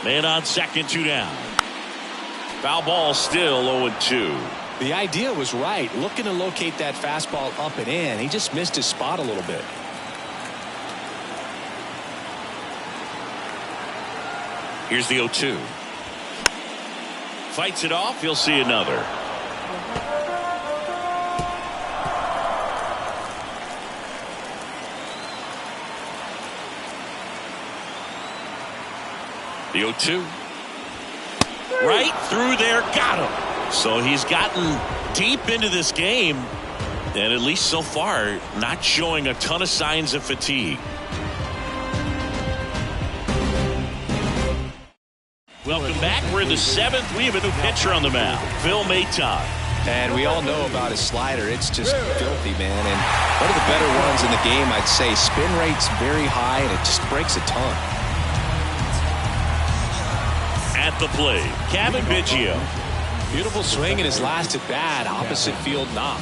Man on second, 2 down. Foul ball still 0-2. The idea was right. Looking to locate that fastball up and in. He just missed his spot a little bit. Here's the 0-2. Fights it off. He'll see another. The 0-2. Right through there. Got him. So he's gotten deep into this game. And at least so far, not showing a ton of signs of fatigue. Welcome back. We're in the 7th. We have a new pitcher on the mound, Phil Maton. And we all know about his slider. It's just filthy, man. And one of the better ones in the game, I'd say. Spin rate's very high, and it just breaks a ton. At the plate, Kevin Biggio. Beautiful swing in his last at bat. Opposite field knock.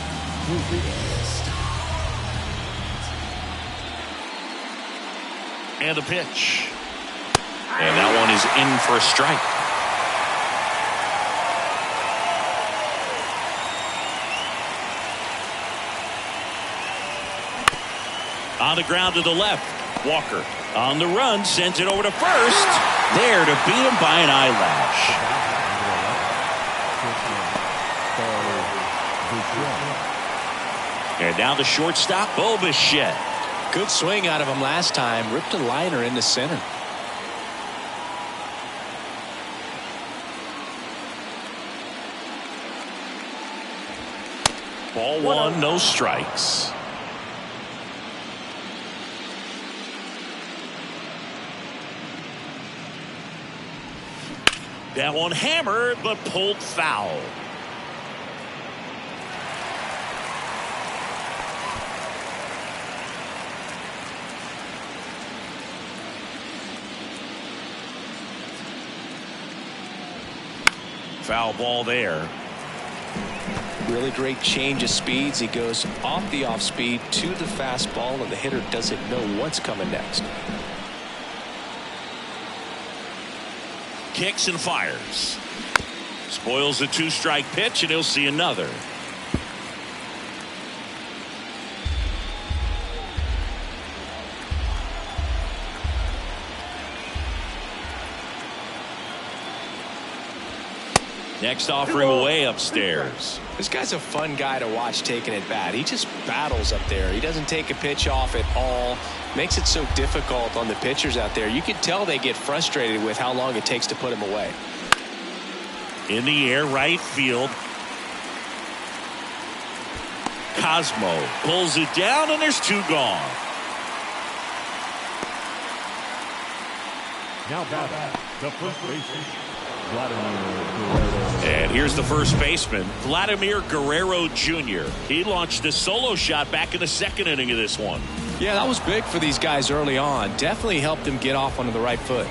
And a pitch. And that one is in for a strike. On the ground to the left. Walker on the run, sends it over to first. There to beat him by an eyelash. And now the shortstop, Bo Bichette. Good swing out of him last time. Ripped a liner into center. Ball 1, no strikes. That one hammered, but pulled foul. Foul ball there. Really great change of speeds. He goes off the off speed to the fastball, and the hitter doesn't know what's coming next. Kicks and fires. Spoils the 2-strike pitch, and he'll see another. Next offering away upstairs. This guy's a fun guy to watch taking at bat. He just battles up there. He doesn't take a pitch off at all. Makes it so difficult on the pitchers out there. You can tell they get frustrated with how long it takes to put him away. In the air, right field. Cosmo pulls it down, and there's 2 gone. Now batting, the first baseman, Vladimir Guerrero. And here's the first baseman, Vladimir Guerrero Jr. He launched a solo shot back in the 2nd inning of this one. Yeah, that was big for these guys early on. Definitely helped them get off onto the right foot.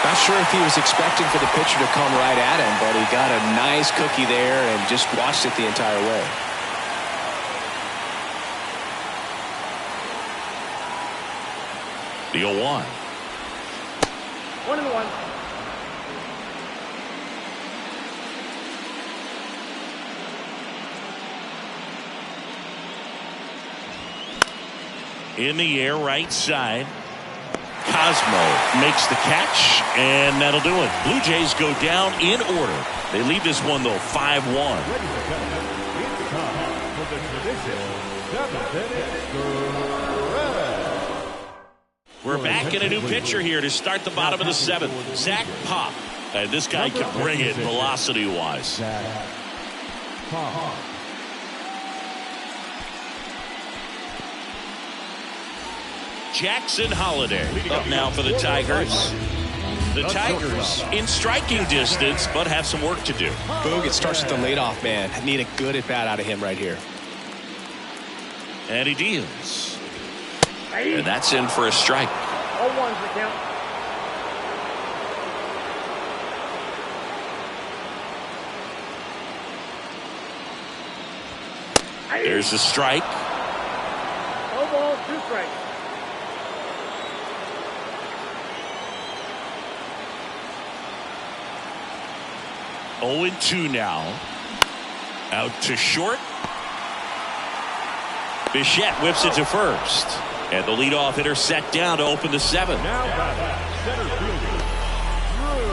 Not sure if he was expecting for the pitcher to come right at him, but he got a nice cookie there and just watched it the entire way. The 0-1. 1-1. In the air, right side. Cosmo makes the catch, and that'll do it. Blue Jays go down in order. They lead this one, though, 5-1. It's time for the traditional 7th inning. We're back in a new pitcher here to start the bottom of the 7th. Zach Pop. And this guy can bring it velocity-wise. Pop. Jackson Holiday up now for the Tigers. The Tigers in striking distance, but have some work to do. Boog, it starts with the leadoff man. I need a good at-bat out of him right here. And he deals. And that's in for a strike. 0-1's the count. There's a strike. 0 balls, 2 strikes. Oh and 2 now. Out to short. Bichette whips it to first. And the leadoff hitter set down to open the 7th. Now batting, center fielder, Drew.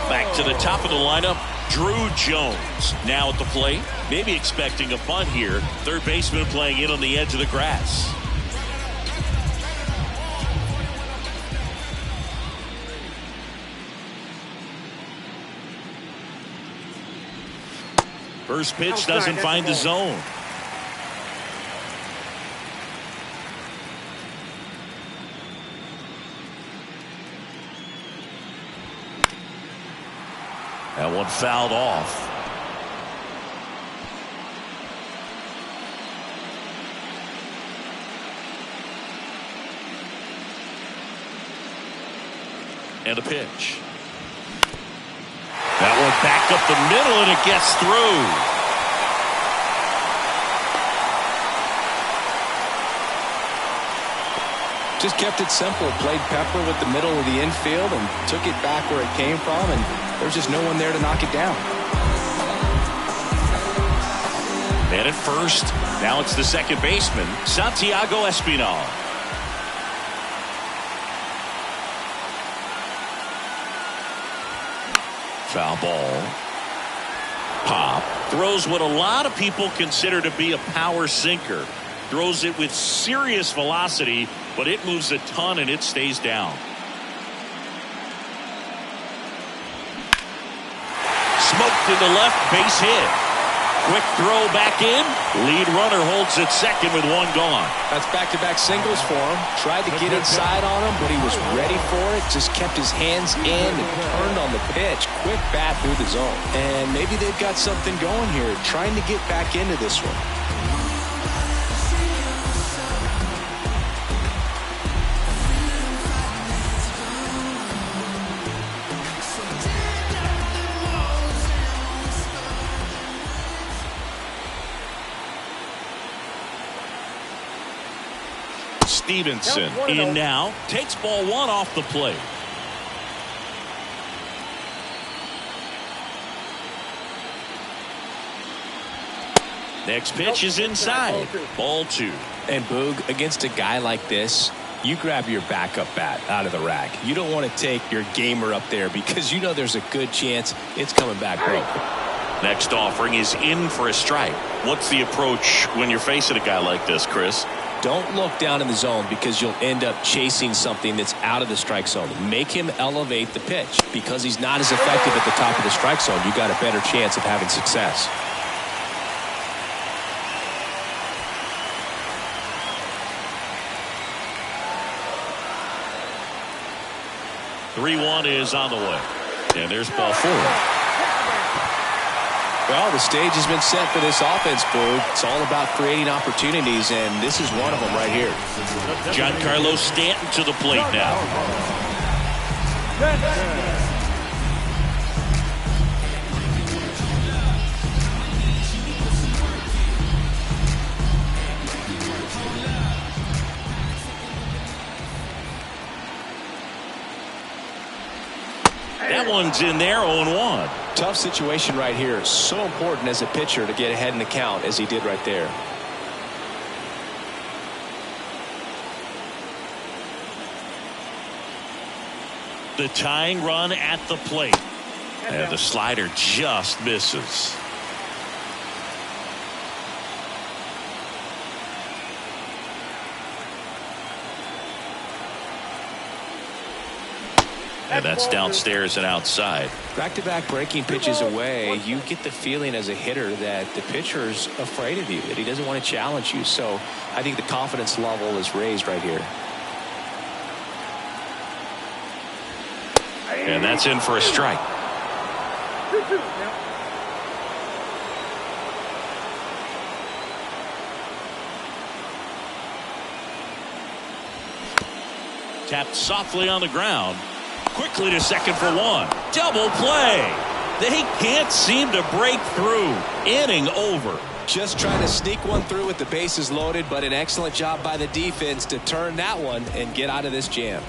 Back to the top of the lineup, Drew Jones. Now at the plate. Maybe expecting a bunt here. Third baseman playing in on the edge of the grass. First pitch doesn't find the zone. That one fouled off. And a pitch. That one back up the middle, and it gets through. Just kept it simple. Played pepper with the middle of the infield and took it back where it came from, and there's just no one there to knock it down. Man at first. Now it's the second baseman, Santiago Espinal. Foul ball. Pop throws what a lot of people consider to be a power sinker. Throws it with serious velocity, but it moves a ton and it stays down. Smoked to the left, base hit. Quick throw back in. Lead runner holds at second with 1 gone. That's back-to-back singles for him. Tried to get inside on him, but he was ready for it. Just kept his hands in and turned on the pitch. Quick bat through the zone. And maybe they've got something going here, trying to get back into this one. Stevenson in now, takes ball 1 off the plate. Next pitch is inside. Ball 2. And Boog, against a guy like this, you grab your backup bat out of the rack. You don't want to take your gamer up there because you know there's a good chance it's coming back broke. Next offering is in for a strike. What's the approach when you're facing a guy like this, Chris? Don't look down in the zone because you'll end up chasing something that's out of the strike zone. Make him elevate the pitch. Because he's not as effective at the top of the strike zone, you got a better chance of having success. Three-one is on the way. And there's ball 4. Well, the stage has been set for this offense, Boog. It's all about creating opportunities, and this is one of them right here. Giancarlo Stanton to the plate now. That one's in there, 0-1. Tough situation right here. So important as a pitcher to get ahead in the count as he did right there. The tying run at the plate. And the slider just misses. And that's downstairs and outside. Back-to-back breaking pitches away, you get the feeling as a hitter that the pitcher's afraid of you, that he doesn't want to challenge you. So I think the confidence level is raised right here. And that's in for a strike. Tapped softly on the ground. Quickly to second for 1. Double play. They can't seem to break through. Inning over. Just trying to sneak one through with the bases loaded, but an excellent job by the defense to turn that one and get out of this jam.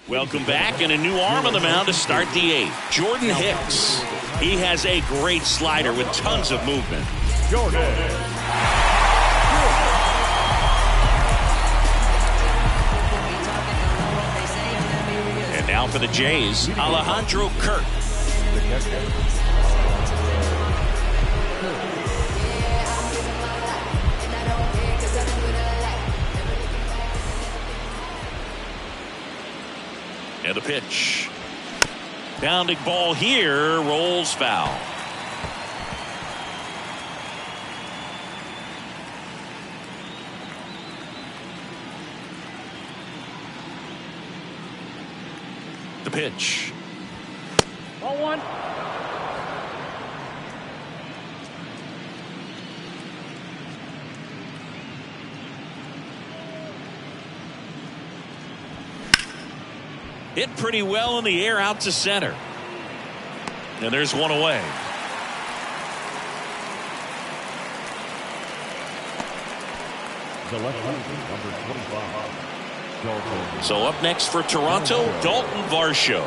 Welcome back, and a new arm on the mound to start the 8th. Jordan Hicks. He has a great slider with tons of movement. Jordan. And now for the Jays, Alejandro Kirk. And the pitch. Pounding ball here, rolls foul. The pitch. Ball 1. Hit pretty well in the air out to center. And there's one away. The left-hander, number 25. Dalton. So up next for Toronto, Dalton Varsho.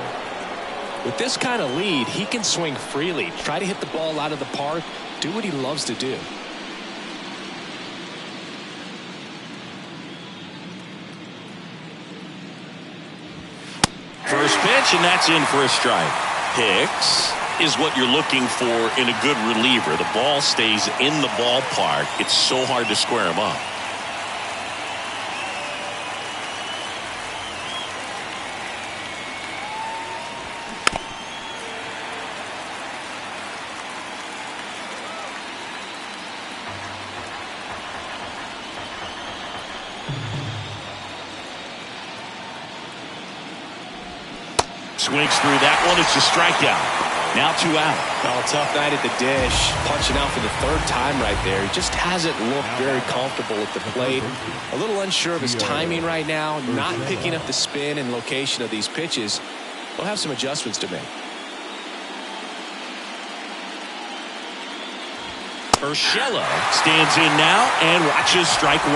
With this kind of lead, he can swing freely, try to hit the ball out of the park, do what he loves to do. First pitch, and that's in for a strike. Hicks is what you're looking for in a good reliever. The ball stays in the ballpark. It's so hard to square him up. Swings through that one. It's a strikeout. Now 2 out. Oh, tough night at the dish. Punching out for the 3rd time right there. He just hasn't looked very comfortable at the plate. A little unsure of his timing right now. Not picking up the spin and location of these pitches. He'll have some adjustments to make. Urshela stands in now and watches strike one.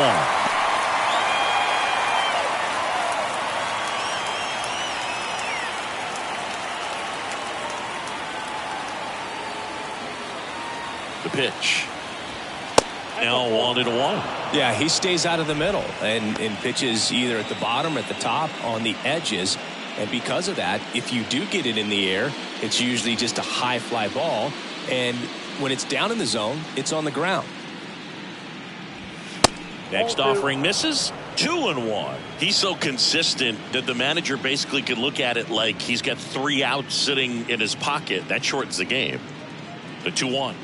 The pitch. Now 1-1. Yeah, he stays out of the middle and pitches either at the bottom or at the top on the edges. And because of that, if you do get it in the air, it's usually just a high fly ball. And when it's down in the zone, it's on the ground. Next offering misses. 2-1. He's so consistent that the manager basically could look at it like he's got 3 outs sitting in his pocket. That shortens the game. The 2-1.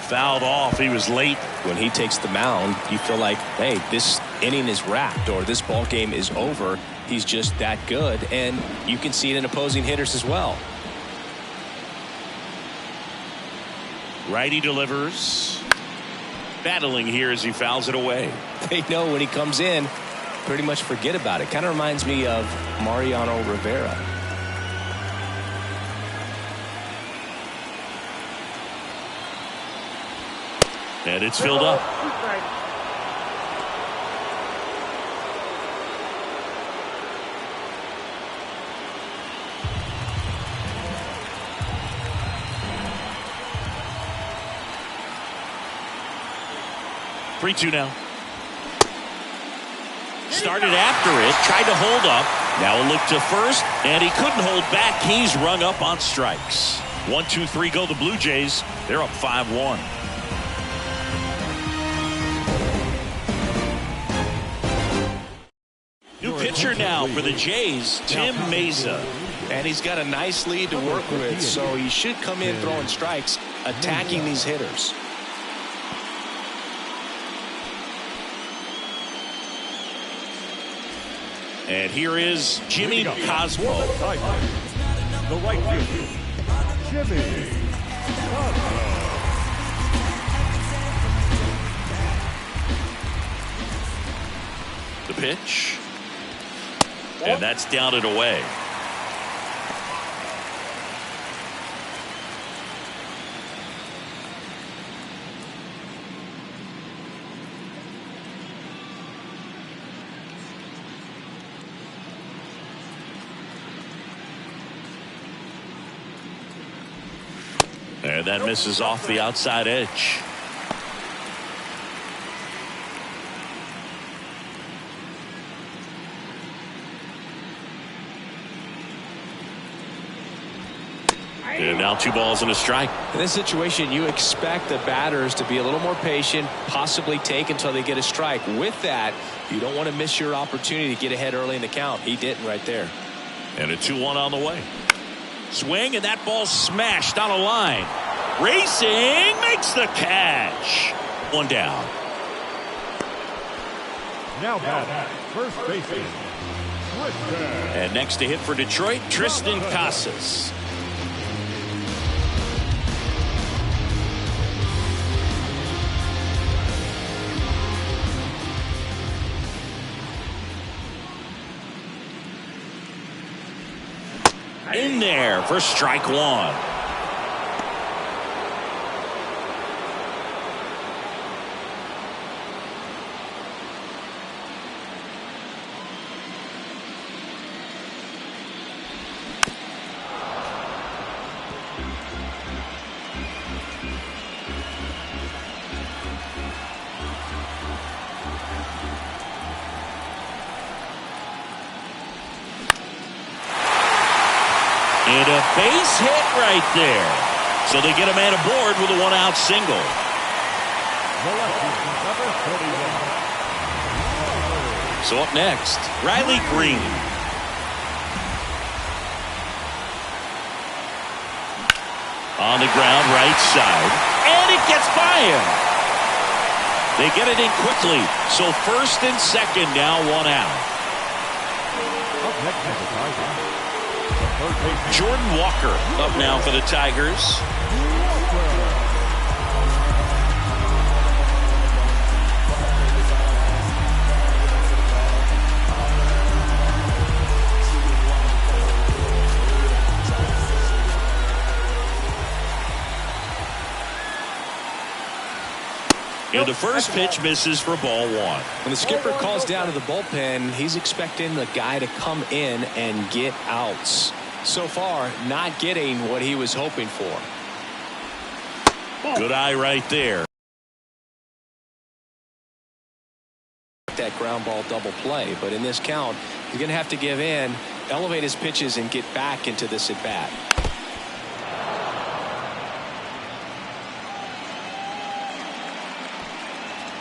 Fouled off. He was late. When he takes the mound, you feel like, hey, this inning is wrapped or this ball game is over. He's just that good, and you can see it in opposing hitters as well. Righty delivers. Battling here as he fouls it away. They know when he comes in, pretty much forget about it. Kind of reminds me of Mariano Rivera. And it's filled up. Three-two now. Started after it, tried to hold up. Now a look to first, and he couldn't hold back. He's rung up on strikes. 1-2-3 go the Blue Jays. They're up 5-1. New pitcher now for the Jays, Tim Mesa. And he's got a nice lead to work with, so he should come in throwing strikes, attacking these hitters. And here is Jimmy Cosmo. The right fielder, Jimmy Cosmo. The pitch. And that's down and away. And that misses off the outside edge. And now 2 balls and a strike. In this situation, you expect the batters to be a little more patient, possibly take until they get a strike. With that, you don't want to miss your opportunity to get ahead early in the count. He didn't right there. And a 2-1 on the way. Swing, and that ball smashed on a line. Racing, makes the catch. 1 down. Now batting, first baseman, Tristan. And next to hit for Detroit, Tristan Casas. In there for strike 1. And a base hit right there. So they get a man aboard with a 1-out single. So up next, Riley Green. On the ground, right side. And it gets by him. They get it in quickly. So first and second, now 1 out. Up next is the Tigers. Jordan Walker up now for the Tigers. And the first pitch misses for ball one. When the skipper calls down to the bullpen, he's expecting the guy to come in and get outs. So far, not getting what he was hoping for. Good eye right there. That ground ball double play, but in this count, he's going to have to give in, elevate his pitches, and get back into this at bat.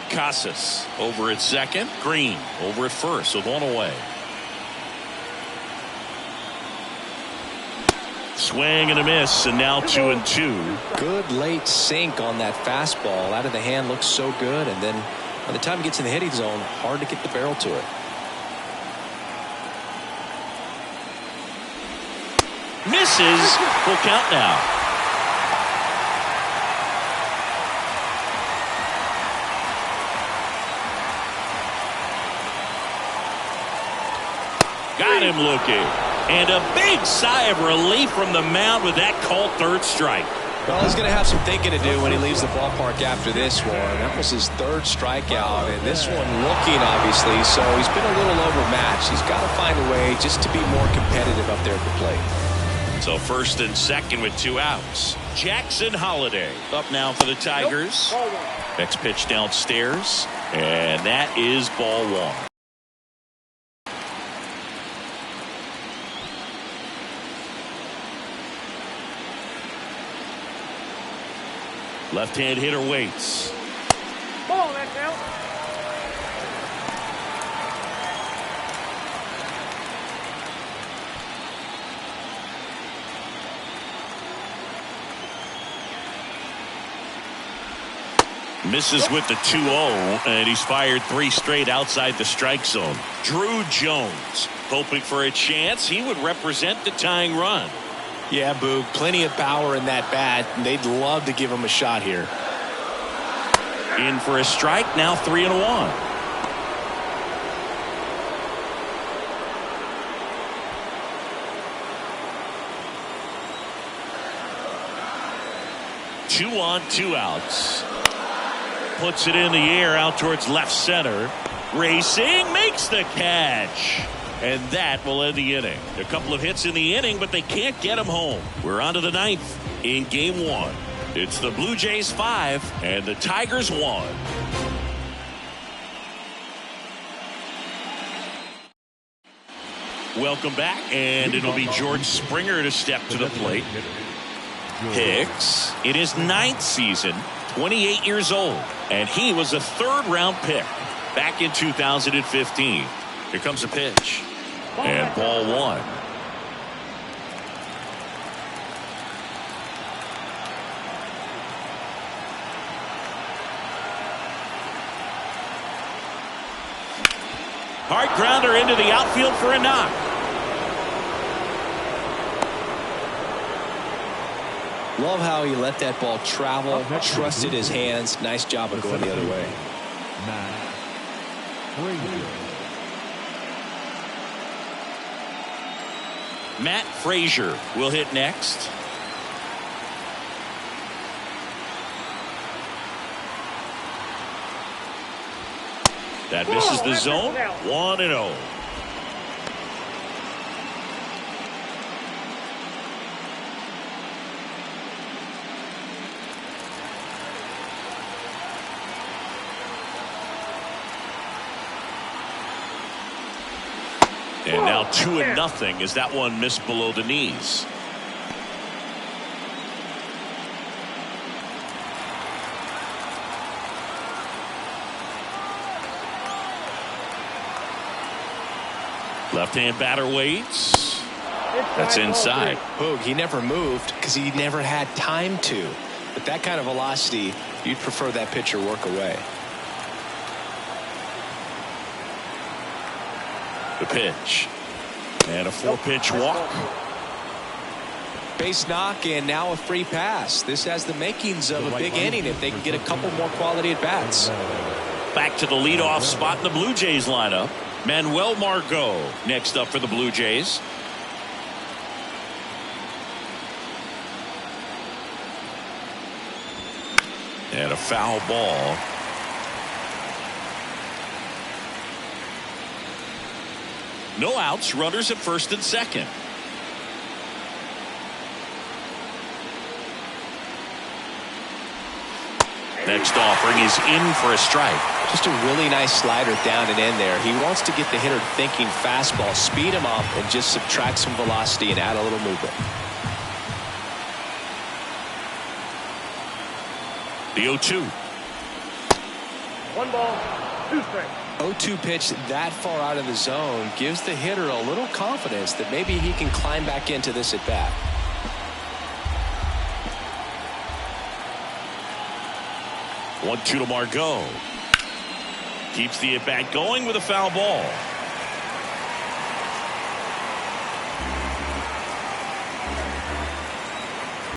Casas over at second. Green over at first with one away. Swing and a miss, and now 2-2. Good late sink on that fastball. Out of the hand looks so good, and then by the time it gets in the hitting zone, hard to get the barrel to it. Misses. Full count now. Got him looking. And a big sigh of relief from the mound with that called third strike. Well, he's going to have some thinking to do when he leaves the ballpark after this one. That was his third strikeout, and this one looking, obviously, so he's been a little overmatched. He's got to find a way just to be more competitive up there at the plate. So first and second with 2 outs. Jackson Holliday up now for the Tigers. Next pitch downstairs, and that is ball one. Left-hand hitter waits. Ball, that count. Misses with the 2-0, and he's fired 3 straight outside the strike zone. Drew Jones hoping for a chance. He would represent the tying run. Yeah, Boog, plenty of power in that bat, and they'd love to give him a shot here. In for a strike, now 3-1. Two on, 2 outs. Puts it in the air out towards left center. Racing, makes the catch. And that will end the inning. A couple of hits in the inning, but they can't get him home. We're on to the 9th in game 1. It's the Blue Jays 5 and the Tigers 1. Welcome back, and it'll be George Springer to step to the plate. Hicks in his 9th season, 28 years old, and he was a 3rd-round pick back in 2015. Here comes a pitch. And ball one. Hard grounder into the outfield for a knock. Love how he let that ball travel, trusted his hands. Nice job of going the other way. Matt Frazier will hit next. That misses the zone. 1-0. And now 2-0 as that one missed below the knees. Left-hand batter waits. That's inside. Boog, he never moved because he never had time to. But that kind of velocity, you'd prefer that pitcher work away. The pitch. And a 4-pitch walk. Base knock and now a free pass. This has the makings of a big inning if they can get a couple more quality at bats. Back to the leadoff spot in the Blue Jays lineup. Manuel Margot next up for the Blue Jays. And a foul ball. No outs, runners at first and second. Next offering is in for a strike. Just a really nice slider down and in there. He wants to get the hitter thinking fastball, speed him up, and just subtract some velocity and add a little movement. The 0-2. 1 ball, 2 strikes. 0-2 pitch that far out of the zone gives the hitter a little confidence that maybe he can climb back into this at bat. One-two to Margot. Keeps the at bat going with a foul ball.